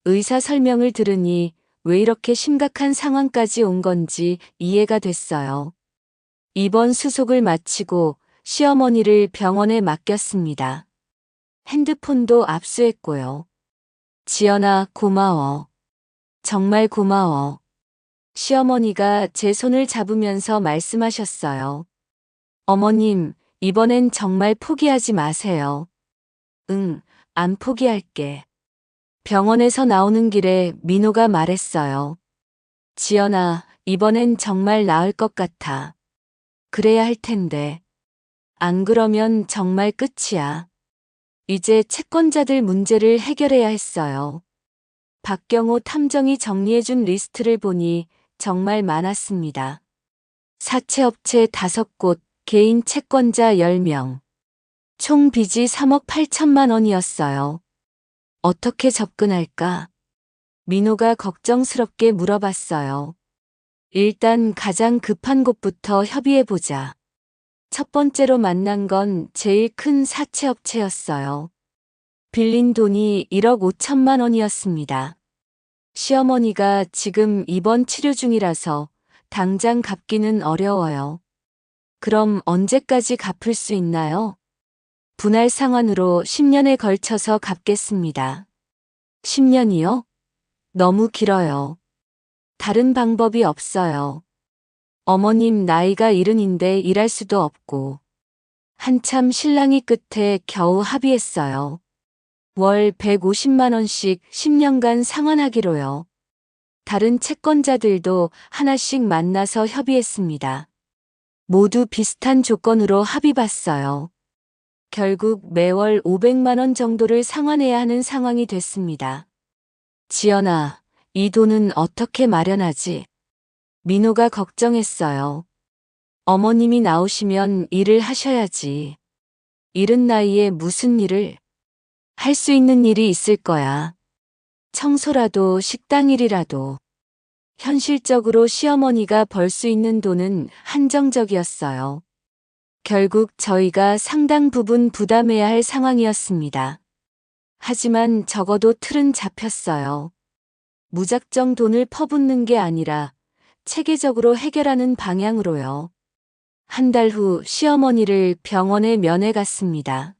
의사 설명을 들으니 왜 이렇게 심각한 상황까지 온 건지 이해가 됐어요. 입원 수속을 마치고 시어머니를 병원에 맡겼습니다. 핸드폰도 압수했고요. 지연아, 고마워. 정말 고마워. 시어머니가 제 손을 잡으면서 말씀하셨어요. 어머님, 이번엔 정말 포기하지 마세요. 응, 안 포기할게. 병원에서 나오는 길에 민호가 말했어요. 지연아, 이번엔 정말 나을 것 같아. 그래야 할 텐데. 안 그러면 정말 끝이야. 이제 채권자들 문제를 해결해야 했어요. 박경호 탐정이 정리해준 리스트를 보니 정말 많았습니다. 사채업체 5곳, 개인 채권자 10명. 총 빚이 3억 8천만 원이었어요. 어떻게 접근할까? 민호가 걱정스럽게 물어봤어요. 일단 가장 급한 곳부터 협의해보자. 첫 번째로 만난 건 제일 큰 사채업체였어요. 빌린 돈이 1억 5천만 원이었습니다. 시어머니가 지금 입원 치료 중이라서 당장 갚기는 어려워요. 그럼 언제까지 갚을 수 있나요? 분할 상환으로 10년에 걸쳐서 갚겠습니다. 10년이요? 너무 길어요. 다른 방법이 없어요. 어머님 나이가 70인데 일할 수도 없고. 한참 실랑이 끝에 겨우 합의했어요. 월 150만 원씩 10년간 상환하기로요. 다른 채권자들도 하나씩 만나서 협의했습니다. 모두 비슷한 조건으로 합의봤어요. 결국 매월 500만 원 정도를 상환해야 하는 상황이 됐습니다. 지연아, 이 돈은 어떻게 마련하지? 민호가 걱정했어요. 어머님이 나오시면 일을 하셔야지. 이른 나이에 무슨 일을? 할 수 있는 일이 있을 거야. 청소라도 식당 일이라도. 현실적으로 시어머니가 벌 수 있는 돈은 한정적이었어요. 결국 저희가 상당 부분 부담해야 할 상황이었습니다. 하지만 적어도 틀은 잡혔어요. 무작정 돈을 퍼붓는 게 아니라 체계적으로 해결하는 방향으로요. 한 달 후 시어머니를 병원에 면회 갔습니다.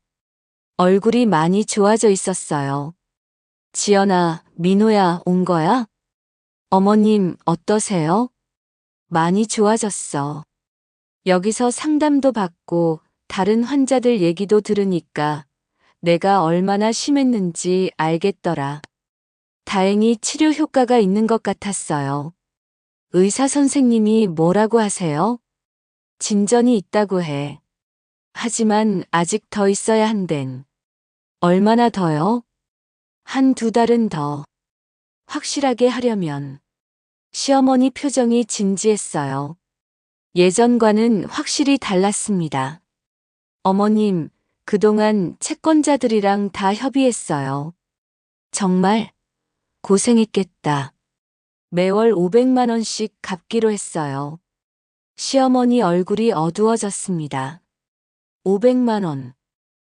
얼굴이 많이 좋아져 있었어요. 지연아, 민호야, 온 거야? 어머님, 어떠세요? 많이 좋아졌어. 여기서 상담도 받고 다른 환자들 얘기도 들으니까 내가 얼마나 심했는지 알겠더라. 다행히 치료 효과가 있는 것 같았어요. 의사 선생님이 뭐라고 하세요? 진전이 있다고 해. 하지만 아직 더 있어야 한댄. 얼마나 더요? 한두 달은 더. 확실하게 하려면. 시어머니 표정이 진지했어요. 예전과는 확실히 달랐습니다. 어머님, 그동안 채권자들이랑 다 협의했어요. 정말 고생했겠다. 매월 500만 원씩 갚기로 했어요. 시어머니 얼굴이 어두워졌습니다. 500만 원.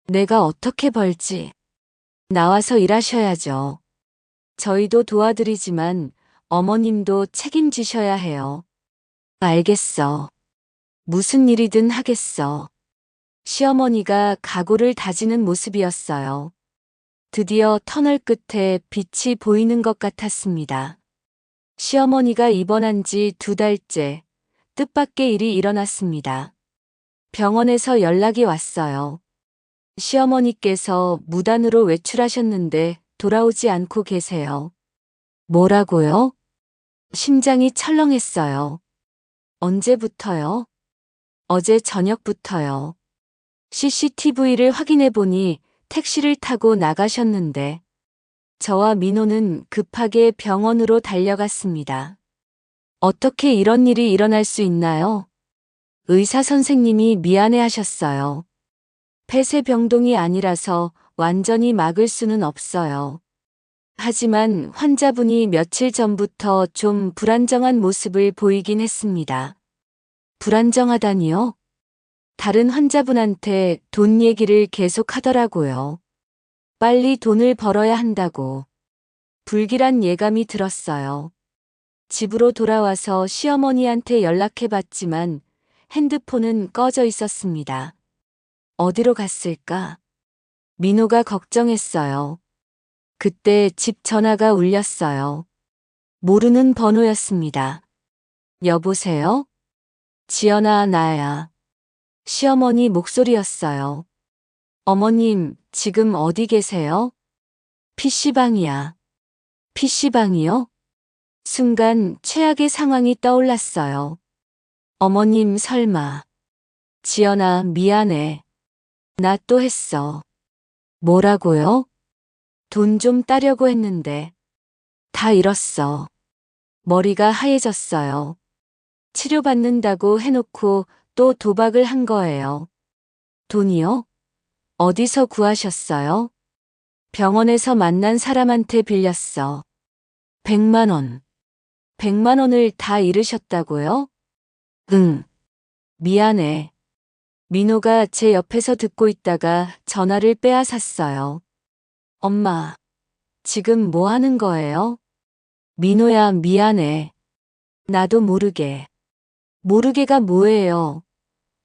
내가 어떻게 벌지? 나와서 일하셔야죠. 저희도 도와드리지만 어머님도 책임지셔야 해요. 알겠어. 무슨 일이든 하겠어. 시어머니가 각오를 다지는 모습이었어요. 드디어 터널 끝에 빛이 보이는 것 같았습니다. 시어머니가 입원한 지 2달째, 뜻밖의 일이 일어났습니다. 병원에서 연락이 왔어요. 시어머니께서 무단으로 외출하셨는데 돌아오지 않고 계세요. 뭐라고요? 심장이 철렁했어요. 언제부터요? 어제 저녁부터요. CCTV를 확인해 보니 택시를 타고 나가셨는데 저와 민호는 급하게 병원으로 달려갔습니다. 어떻게 이런 일이 일어날 수 있나요? 의사 선생님이 미안해 하셨어요. 폐쇄병동이 아니라서 완전히 막을 수는 없어요. 하지만 환자분이 며칠 전부터 좀 불안정한 모습을 보이긴 했습니다. 불안정하다니요? 다른 환자분한테 돈 얘기를 계속 하더라고요. 빨리 돈을 벌어야 한다고. 불길한 예감이 들었어요. 집으로 돌아와서 시어머니한테 연락해봤지만 핸드폰은 꺼져 있었습니다. 어디로 갔을까? 민호가 걱정했어요. 그때 집 전화가 울렸어요. 모르는 번호였습니다. 여보세요? 지연아, 나야. 시어머니 목소리였어요. 어머님, 지금 어디 계세요? PC방이야. PC방이요? 순간 최악의 상황이 떠올랐어요. 어머님 설마. 지연아, 미안해. 나 또 했어. 뭐라고요? 돈 좀 따려고 했는데. 다 잃었어. 머리가 하얘졌어요. 치료받는다고 해놓고 또 도박을 한 거예요. 돈이요? 어디서 구하셨어요? 병원에서 만난 사람한테 빌렸어. 100만 원. 100만 원을 다 잃으셨다고요? 응. 미안해. 민호가 제 옆에서 듣고 있다가 전화를 빼앗았어요. 엄마, 지금 뭐 하는 거예요? 민호야, 미안해. 나도 모르게. 모르게가 뭐예요?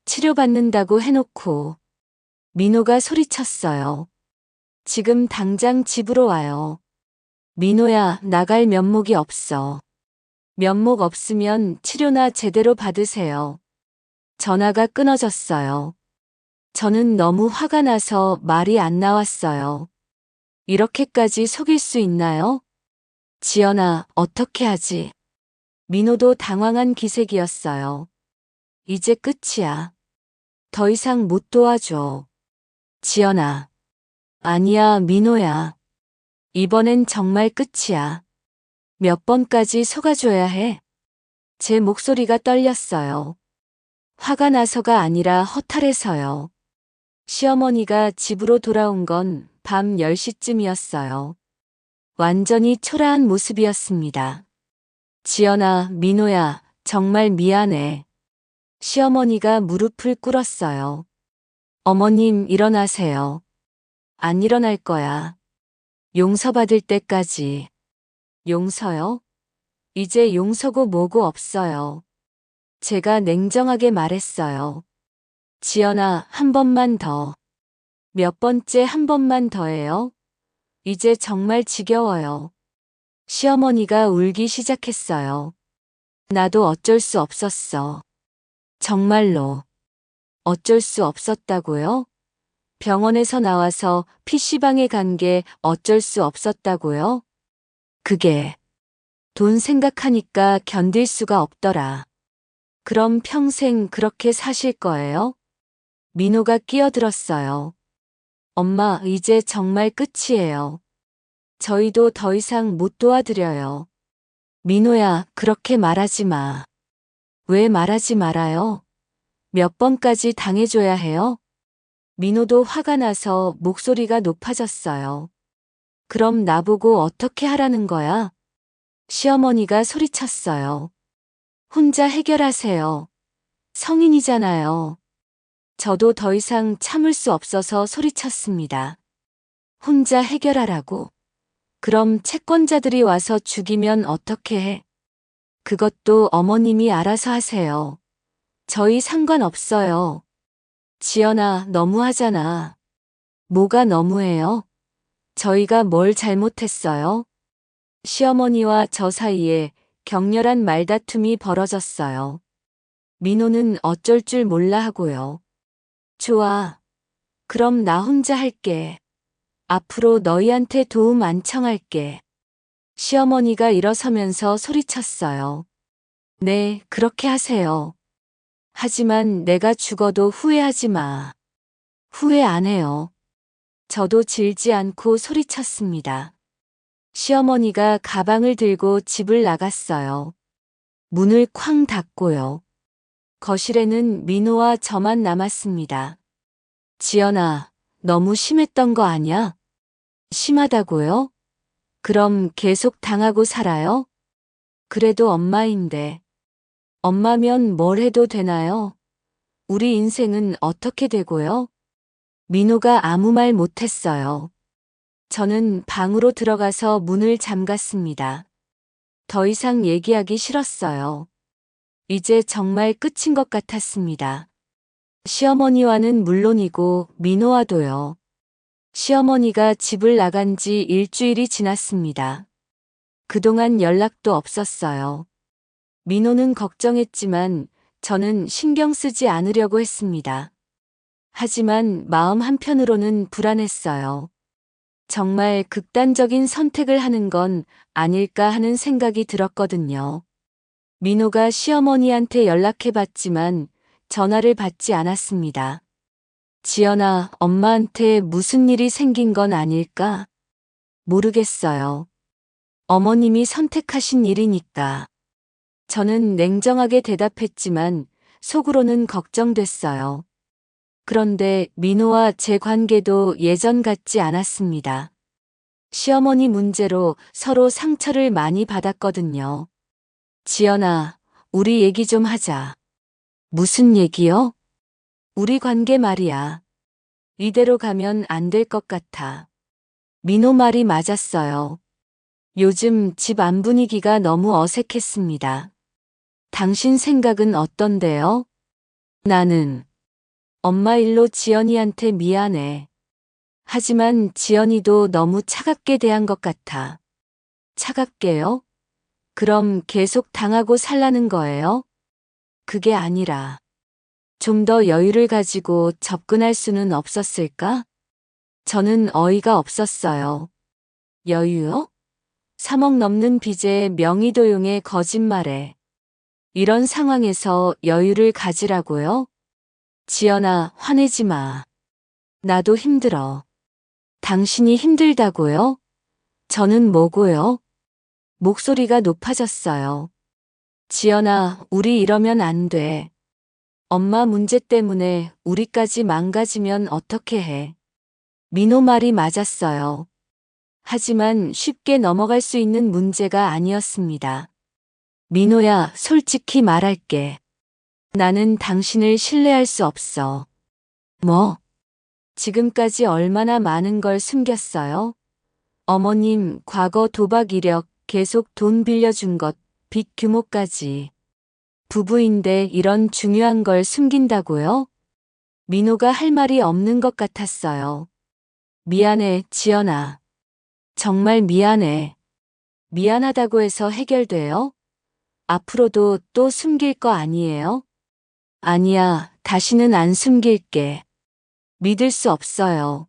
치료받는다고 해놓고. 민호가 소리쳤어요. 지금 당장 집으로 와요. 민호야, 나갈 면목이 없어. 면목 없으면 치료나 제대로 받으세요. 전화가 끊어졌어요. 저는 너무 화가 나서 말이 안 나왔어요. 이렇게까지 속일 수 있나요? 지연아, 어떻게 하지? 민호도 당황한 기색이었어요. 이제 끝이야. 더 이상 못 도와줘. 지연아. 아니야, 민호야. 이번엔 정말 끝이야. 몇 번까지 속아줘야 해? 제 목소리가 떨렸어요. 화가 나서가 아니라 허탈해서요. 시어머니가 집으로 돌아온 건 밤 10시쯤이었어요. 완전히 초라한 모습이었습니다. 지연아, 민호야, 정말 미안해. 시어머니가 무릎을 꿇었어요. 어머님, 일어나세요. 안 일어날 거야. 용서받을 때까지. 용서요? 이제 용서고 뭐고 없어요. 제가 냉정하게 말했어요. 지연아, 한 번만 더. 몇 번째 한 번만 더해요. 이제 정말 지겨워요. 시어머니가 울기 시작했어요. 나도 어쩔 수 없었어. 정말로. 어쩔 수 없었다고요? 병원에서 나와서 PC방에 간 게 어쩔 수 없었다고요? 그게 돈 생각하니까 견딜 수가 없더라. 그럼 평생 그렇게 사실 거예요? 민호가 끼어들었어요. 엄마, 이제 정말 끝이에요. 저희도 더 이상 못 도와드려요. 민호야, 그렇게 말하지 마. 왜 말하지 말아요? 몇 번까지 당해줘야 해요? 민호도 화가 나서 목소리가 높아졌어요. 그럼 나보고 어떻게 하라는 거야? 시어머니가 소리쳤어요. 혼자 해결하세요. 성인이잖아요. 저도 더 이상 참을 수 없어서 소리쳤습니다. 혼자 해결하라고. 그럼 채권자들이 와서 죽이면 어떻게 해? 그것도 어머님이 알아서 하세요. 저희 상관없어요. 지연아, 너무하잖아. 뭐가 너무해요? 저희가 뭘 잘못했어요? 시어머니와 저 사이에 격렬한 말다툼이 벌어졌어요. 민호는 어쩔 줄 몰라 하고요. 좋아. 그럼 나 혼자 할게. 앞으로 너희한테 도움 안 청할게. 시어머니가 일어서면서 소리쳤어요. 네, 그렇게 하세요. 하지만 내가 죽어도 후회하지 마. 후회 안 해요. 저도 질지 않고 소리쳤습니다. 시어머니가 가방을 들고 집을 나갔어요. 문을 쾅 닫고요. 거실에는 민호와 저만 남았습니다. 지연아, 너무 심했던 거 아냐? 심하다고요? 그럼 계속 당하고 살아요? 그래도 엄마인데. 엄마면 뭘 해도 되나요? 우리 인생은 어떻게 되고요? 민호가 아무 말 못했어요. 저는 방으로 들어가서 문을 잠갔습니다. 더 이상 얘기하기 싫었어요. 이제 정말 끝인 것 같았습니다. 시어머니와는 물론이고 민호와도요. 시어머니가 집을 나간 지 일주일이 지났습니다. 그동안 연락도 없었어요. 민호는 걱정했지만 저는 신경 쓰지 않으려고 했습니다. 하지만 마음 한편으로는 불안했어요. 정말 극단적인 선택을 하는 건 아닐까 하는 생각이 들었거든요. 민호가 시어머니한테 연락해봤지만 전화를 받지 않았습니다. 지연아, 엄마한테 무슨 일이 생긴 건 아닐까? 모르겠어요. 어머님이 선택하신 일이니까. 저는 냉정하게 대답했지만 속으로는 걱정됐어요. 그런데 민호와 제 관계도 예전 같지 않았습니다. 시어머니 문제로 서로 상처를 많이 받았거든요. 지연아, 우리 얘기 좀 하자. 무슨 얘기요? 우리 관계 말이야. 이대로 가면 안 될 것 같아. 민호 말이 맞았어요. 요즘 집 안 분위기가 너무 어색했습니다. 당신 생각은 어떤데요? 나는 엄마 일로 지연이한테 미안해. 하지만 지연이도 너무 차갑게 대한 것 같아. 차갑게요? 그럼 계속 당하고 살라는 거예요? 그게 아니라 좀 더 여유를 가지고 접근할 수는 없었을까? 저는 어이가 없었어요. 여유요? 3억 넘는 빚에 명의도용의 거짓말에 이런 상황에서 여유를 가지라고요? 지연아, 화내지 마. 나도 힘들어. 당신이 힘들다고요? 저는 뭐고요? 목소리가 높아졌어요. 지연아, 우리 이러면 안 돼. 엄마 문제 때문에 우리까지 망가지면 어떻게 해? 민호 말이 맞았어요. 하지만 쉽게 넘어갈 수 있는 문제가 아니었습니다. 민호야, 솔직히 말할게. 나는 당신을 신뢰할 수 없어. 뭐? 지금까지 얼마나 많은 걸 숨겼어요? 어머님, 과거 도박 이력, 계속 돈 빌려준 것, 빚 규모까지. 부부인데 이런 중요한 걸 숨긴다고요? 민호가 할 말이 없는 것 같았어요. 미안해, 지연아. 정말 미안해. 미안하다고 해서 해결돼요? 앞으로도 또 숨길 거 아니에요? 아니야, 다시는 안 숨길게. 믿을 수 없어요.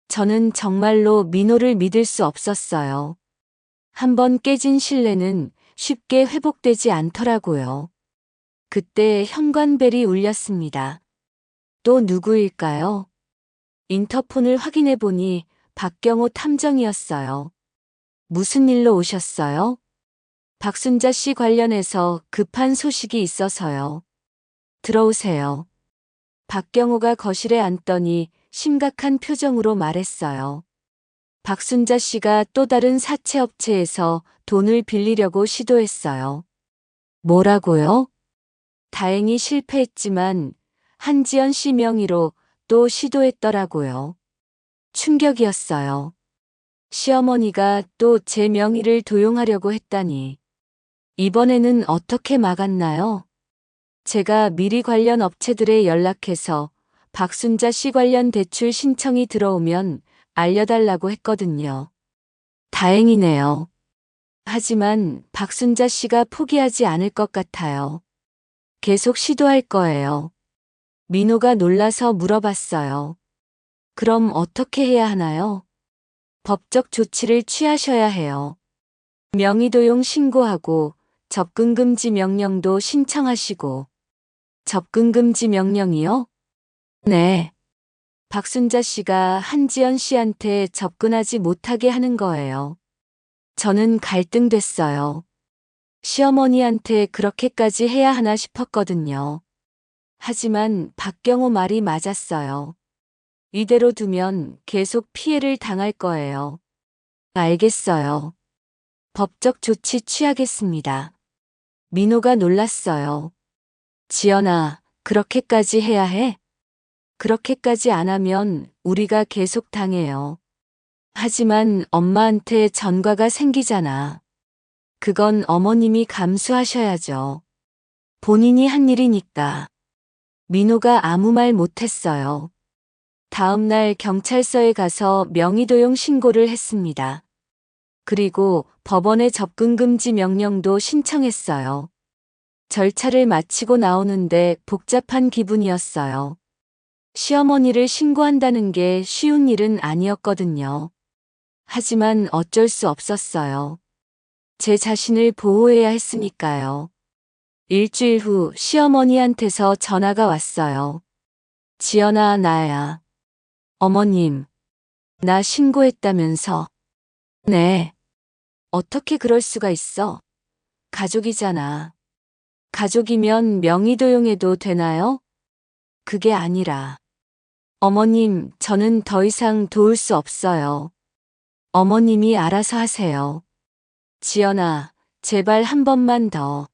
저는 정말로 민호를 믿을 수 없었어요. 한번 깨진 신뢰는 쉽게 회복되지 않더라고요. 그때 현관벨이 울렸습니다. 또 누구일까요? 인터폰을 확인해 보니 박경호 탐정이었어요. 무슨 일로 오셨어요? 박순자 씨 관련해서 급한 소식이 있어서요. 들어오세요. 박경호가 거실에 앉더니 심각한 표정으로 말했어요. 박순자 씨가 또 다른 사채업체에서 돈을 빌리려고 시도했어요. 뭐라고요? 다행히 실패했지만 한지연 씨 명의로 또 시도했더라고요. 충격이었어요. 시어머니가 또 제 명의를 도용하려고 했다니. 이번에는 어떻게 막았나요? 제가 미리 관련 업체들에 연락해서 박순자 씨 관련 대출 신청이 들어오면 알려달라고 했거든요. 다행이네요. 하지만 박순자 씨가 포기하지 않을 것 같아요. 계속 시도할 거예요. 민호가 놀라서 물어봤어요. 그럼 어떻게 해야 하나요? 법적 조치를 취하셔야 해요. 명의도용 신고하고 접근금지 명령도 신청하시고. 접근금지 명령이요? 네. 박순자 씨가 한지연 씨한테 접근하지 못하게 하는 거예요. 저는 갈등됐어요. 시어머니한테 그렇게까지 해야 하나 싶었거든요. 하지만 박경호 말이 맞았어요. 이대로 두면 계속 피해를 당할 거예요. 알겠어요. 법적 조치 취하겠습니다. 민호가 놀랐어요. 지연아, 그렇게까지 해야 해? 그렇게까지 안 하면 우리가 계속 당해요. 하지만 엄마한테 전과가 생기잖아. 그건 어머님이 감수하셔야죠. 본인이 한 일이니까. 민호가 아무 말 못했어요. 다음 날 경찰서에 가서 명의도용 신고를 했습니다. 그리고 법원에 접근금지 명령도 신청했어요. 절차를 마치고 나오는데 복잡한 기분이었어요. 시어머니를 신고한다는 게 쉬운 일은 아니었거든요. 하지만 어쩔 수 없었어요. 제 자신을 보호해야 했으니까요. 일주일 후 시어머니한테서 전화가 왔어요. 지연아, 나야. 어머님, 나 신고했다면서. 네. 어떻게 그럴 수가 있어? 가족이잖아. 가족이면 명의도용해도 되나요? 그게 아니라. 어머님, 저는 더 이상 도울 수 없어요. 어머님이 알아서 하세요. 지연아, 제발 한 번만 더.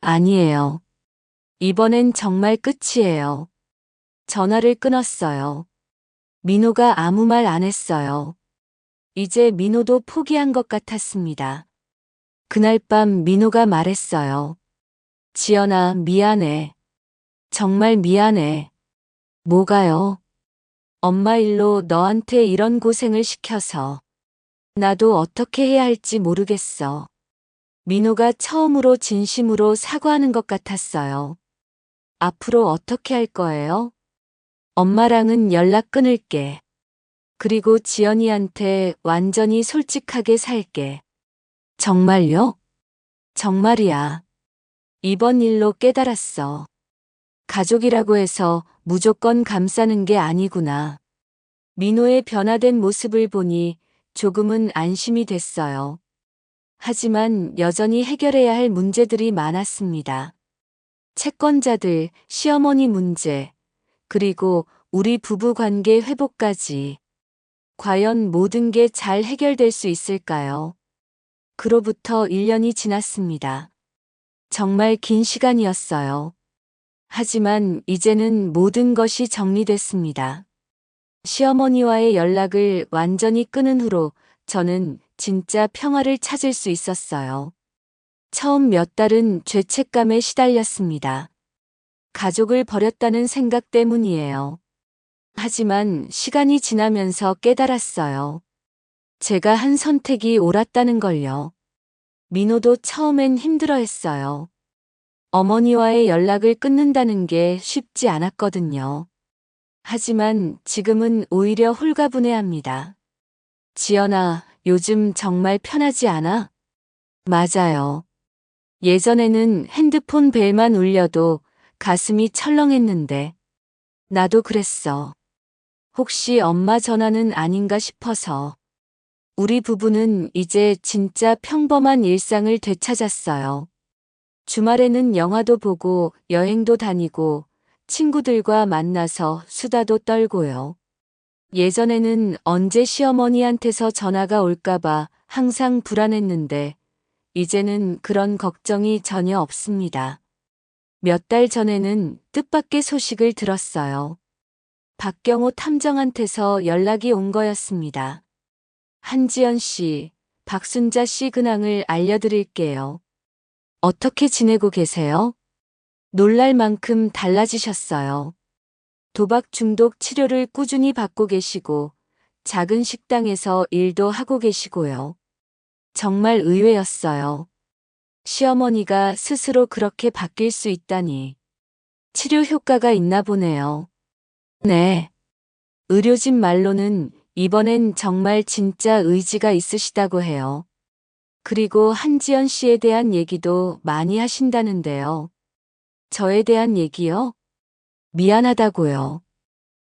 아니에요. 이번엔 정말 끝이에요. 전화를 끊었어요. 민호가 아무 말 안 했어요. 이제 민호도 포기한 것 같았습니다. 그날 밤 민호가 말했어요. 지연아, 미안해. 정말 미안해. 뭐가요? 엄마 일로 너한테 이런 고생을 시켜서. 나도 어떻게 해야 할지 모르겠어. 민호가 처음으로 진심으로 사과하는 것 같았어요. 앞으로 어떻게 할 거예요? 엄마랑은 연락 끊을게. 그리고 지연이한테 완전히 솔직하게 살게. 정말요? 정말이야. 이번 일로 깨달았어. 가족이라고 해서 무조건 감싸는 게 아니구나. 민호의 변화된 모습을 보니 조금은 안심이 됐어요. 하지만 여전히 해결해야 할 문제들이 많았습니다. 채권자들, 시어머니 문제, 그리고 우리 부부 관계 회복까지. 과연 모든 게 잘 해결될 수 있을까요? 그로부터 1년이 지났습니다. 정말 긴 시간이었어요. 하지만 이제는 모든 것이 정리됐습니다. 시어머니와의 연락을 완전히 끊은 후로 저는 진짜 평화를 찾을 수 있었어요. 처음 몇 달은 죄책감에 시달렸습니다. 가족을 버렸다는 생각 때문이에요. 하지만 시간이 지나면서 깨달았어요. 제가 한 선택이 옳았다는 걸요. 민호도 처음엔 힘들어했어요. 어머니와의 연락을 끊는다는 게 쉽지 않았거든요. 하지만 지금은 오히려 홀가분해합니다. 지연아, 요즘 정말 편하지 않아? 맞아요. 예전에는 핸드폰 벨만 울려도 가슴이 철렁했는데, 나도 그랬어. 혹시 엄마 전화는 아닌가 싶어서. 우리 부부는 이제 진짜 평범한 일상을 되찾았어요. 주말에는 영화도 보고 여행도 다니고 친구들과 만나서 수다도 떨고요. 예전에는 언제 시어머니한테서 전화가 올까봐 항상 불안했는데 이제는 그런 걱정이 전혀 없습니다. 몇 달 전에는 뜻밖의 소식을 들었어요. 박경호 탐정한테서 연락이 온 거였습니다. 한지연 씨, 박순자 씨 근황을 알려드릴게요. 어떻게 지내고 계세요? 놀랄 만큼 달라지셨어요. 도박 중독 치료를 꾸준히 받고 계시고, 작은 식당에서 일도 하고 계시고요. 정말 의외였어요. 시어머니가 스스로 그렇게 바뀔 수 있다니. 치료 효과가 있나 보네요. 네. 의료진 말로는 이번엔 정말 진짜 의지가 있으시다고 해요. 그리고 한지연 씨에 대한 얘기도 많이 하신다는데요. 저에 대한 얘기요? 미안하다고요.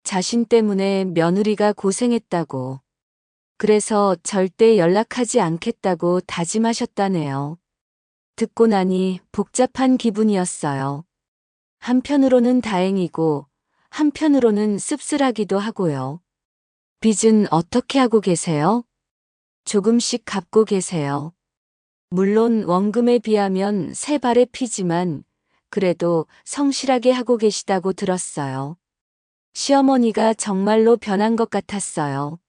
자신 때문에 며느리가 고생했다고. 그래서 절대 연락하지 않겠다고 다짐하셨다네요. 듣고 나니 복잡한 기분이었어요. 한편으로는 다행이고, 한편으로는 씁쓸하기도 하고요. 빚은 어떻게 하고 계세요? 조금씩 갚고 계세요. 물론 원금에 비하면 세 발의 피지만 그래도 성실하게 하고 계시다고 들었어요. 시어머니가 정말로 변한 것 같았어요.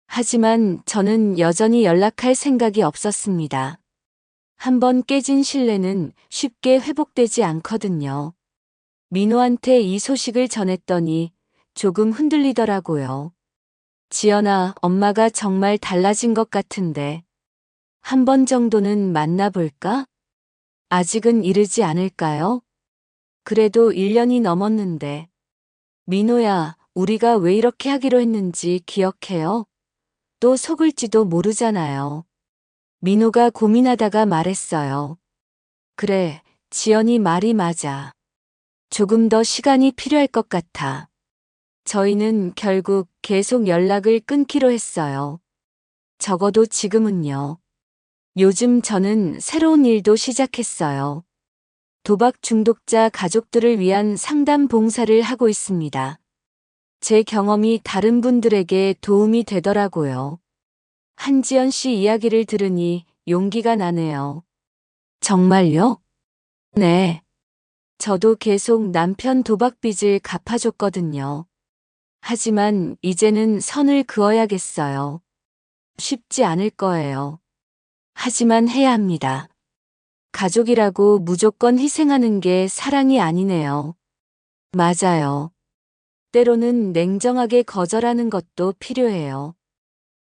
하지만 저는 여전히 연락할 생각이 없었습니다. 한번 깨진 신뢰는 쉽게 회복되지 않거든요. 민호한테 이 소식을 전했더니 조금 흔들리더라고요. 지연아, 엄마가 정말 달라진 것 같은데 한 번 정도는 만나볼까? 아직은 이르지 않을까요? 그래도 1년이 넘었는데. 민호야, 우리가 왜 이렇게 하기로 했는지 기억해요? 또 속을지도 모르잖아요. 민호가 고민하다가 말했어요. 그래, 지연이 말이 맞아. 조금 더 시간이 필요할 것 같아. 저희는 결국 계속 연락을 끊기로 했어요. 적어도 지금은요. 요즘 저는 새로운 일도 시작했어요. 도박 중독자 가족들을 위한 상담 봉사를 하고 있습니다. 제 경험이 다른 분들에게 도움이 되더라고요. 한지연 씨 이야기를 들으니 용기가 나네요. 정말요? 네. 저도 계속 남편 도박 빚을 갚아줬거든요. 하지만 이제는 선을 그어야겠어요. 쉽지 않을 거예요. 하지만 해야 합니다. 가족이라고 무조건 희생하는 게 사랑이 아니네요. 맞아요. 때로는 냉정하게 거절하는 것도 필요해요.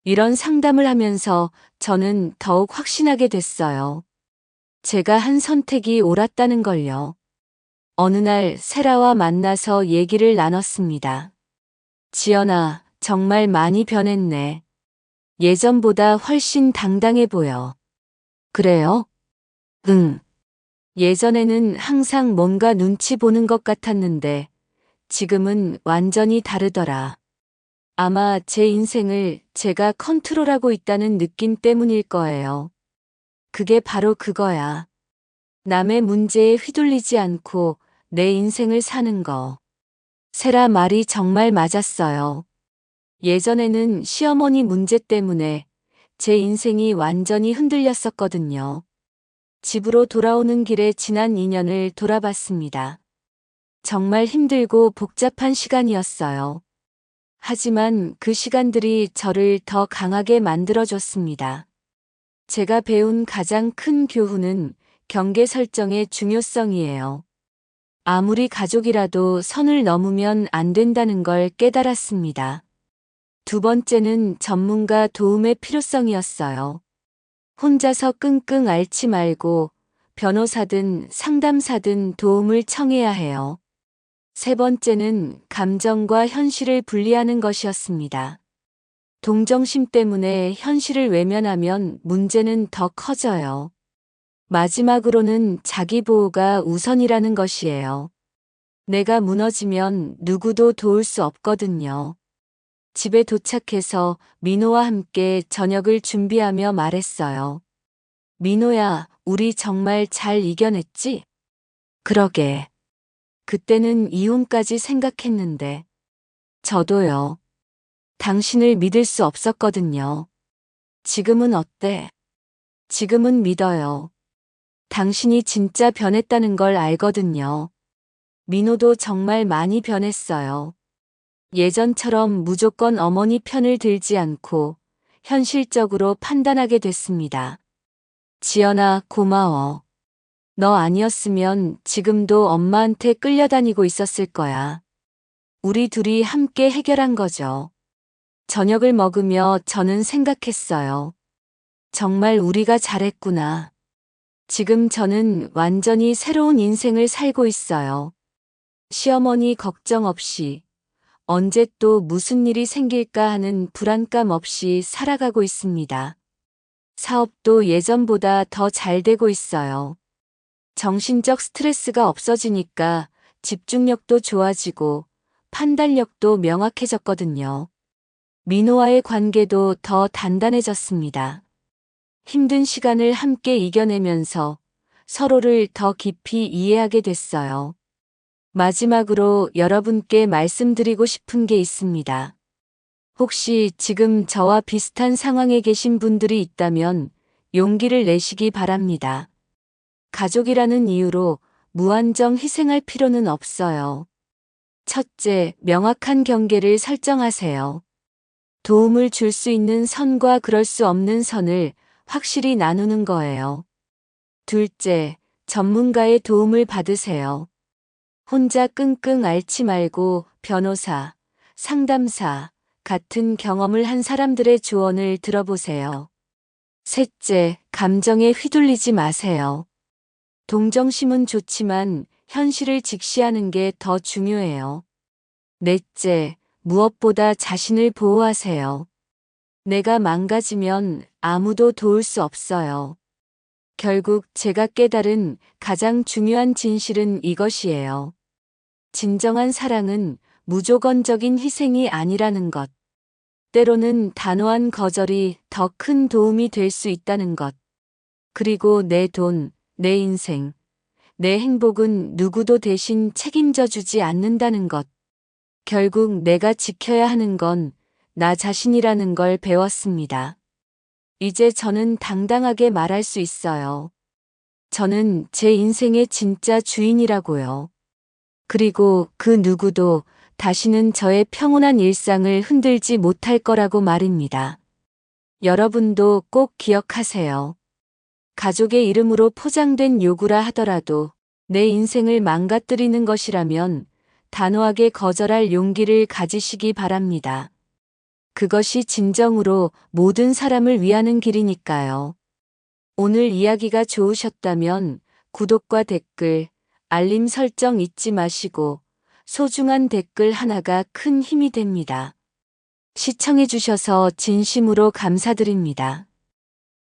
이런 상담을 하면서 저는 더욱 확신하게 됐어요. 제가 한 선택이 옳았다는 걸요. 어느 날 세라와 만나서 얘기를 나눴습니다. 지연아, 정말 많이 변했네. 예전보다 훨씬 당당해 보여. 그래요? 응. 예전에는 항상 뭔가 눈치 보는 것 같았는데 지금은 완전히 다르더라. 아마 제 인생을 제가 컨트롤하고 있다는 느낌 때문일 거예요. 그게 바로 그거야. 남의 문제에 휘둘리지 않고 내 인생을 사는 거. 세라 말이 정말 맞았어요. 예전에는 시어머니 문제 때문에 제 인생이 완전히 흔들렸었거든요. 집으로 돌아오는 길에 지난 2년을 돌아봤습니다. 정말 힘들고 복잡한 시간이었어요. 하지만 그 시간들이 저를 더 강하게 만들어줬습니다. 제가 배운 가장 큰 교훈은 경계 설정의 중요성이에요. 아무리 가족이라도 선을 넘으면 안 된다는 걸 깨달았습니다. 두 번째는 전문가 도움의 필요성이었어요. 혼자서 끙끙 앓지 말고 변호사든 상담사든 도움을 청해야 해요. 세 번째는 감정과 현실을 분리하는 것이었습니다. 동정심 때문에 현실을 외면하면 문제는 더 커져요. 마지막으로는 자기 보호가 우선이라는 것이에요. 내가 무너지면 누구도 도울 수 없거든요. 집에 도착해서 민호와 함께 저녁을 준비하며 말했어요. 민호야, 우리 정말 잘 이겨냈지? 그러게. 그때는 이혼까지 생각했는데. 저도요. 당신을 믿을 수 없었거든요. 지금은 어때? 지금은 믿어요. 당신이 진짜 변했다는 걸 알거든요. 민호도 정말 많이 변했어요. 예전처럼 무조건 어머니 편을 들지 않고 현실적으로 판단하게 됐습니다. 지연아, 고마워. 너 아니었으면 지금도 엄마한테 끌려다니고 있었을 거야. 우리 둘이 함께 해결한 거죠. 저녁을 먹으며 저는 생각했어요. 정말 우리가 잘했구나. 지금 저는 완전히 새로운 인생을 살고 있어요. 시어머니 걱정 없이, 언제 또 무슨 일이 생길까 하는 불안감 없이 살아가고 있습니다. 사업도 예전보다 더 잘 되고 있어요. 정신적 스트레스가 없어지니까 집중력도 좋아지고 판단력도 명확해졌거든요. 민호와의 관계도 더 단단해졌습니다. 힘든 시간을 함께 이겨내면서 서로를 더 깊이 이해하게 됐어요. 마지막으로 여러분께 말씀드리고 싶은 게 있습니다. 혹시 지금 저와 비슷한 상황에 계신 분들이 있다면 용기를 내시기 바랍니다. 가족이라는 이유로 무한정 희생할 필요는 없어요. 첫째, 명확한 경계를 설정하세요. 도움을 줄 수 있는 선과 그럴 수 없는 선을 확실히 나누는 거예요. 둘째, 전문가의 도움을 받으세요. 혼자 끙끙 앓지 말고 변호사, 상담사 같은 경험을 한 사람들의 조언을 들어보세요. 셋째, 감정에 휘둘리지 마세요. 동정심은 좋지만 현실을 직시하는 게 더 중요해요. 넷째, 무엇보다 자신을 보호하세요. 내가 망가지면 아무도 도울 수 없어요. 결국 제가 깨달은 가장 중요한 진실은 이것이에요. 진정한 사랑은 무조건적인 희생이 아니라는 것. 때로는 단호한 거절이 더 큰 도움이 될 수 있다는 것. 그리고 내 돈, 내 인생, 내 행복은 누구도 대신 책임져 주지 않는다는 것. 결국 내가 지켜야 하는 건 나 자신이라는 걸 배웠습니다. 이제 저는 당당하게 말할 수 있어요. 저는 제 인생의 진짜 주인이라고요. 그리고 그 누구도 다시는 저의 평온한 일상을 흔들지 못할 거라고 말입니다. 여러분도 꼭 기억하세요. 가족의 이름으로 포장된 요구라 하더라도 내 인생을 망가뜨리는 것이라면 단호하게 거절할 용기를 가지시기 바랍니다. 그것이 진정으로 모든 사람을 위하는 길이니까요. 오늘 이야기가 좋으셨다면 구독과 댓글, 알림 설정 잊지 마시고 소중한 댓글 하나가 큰 힘이 됩니다. 시청해주셔서 진심으로 감사드립니다.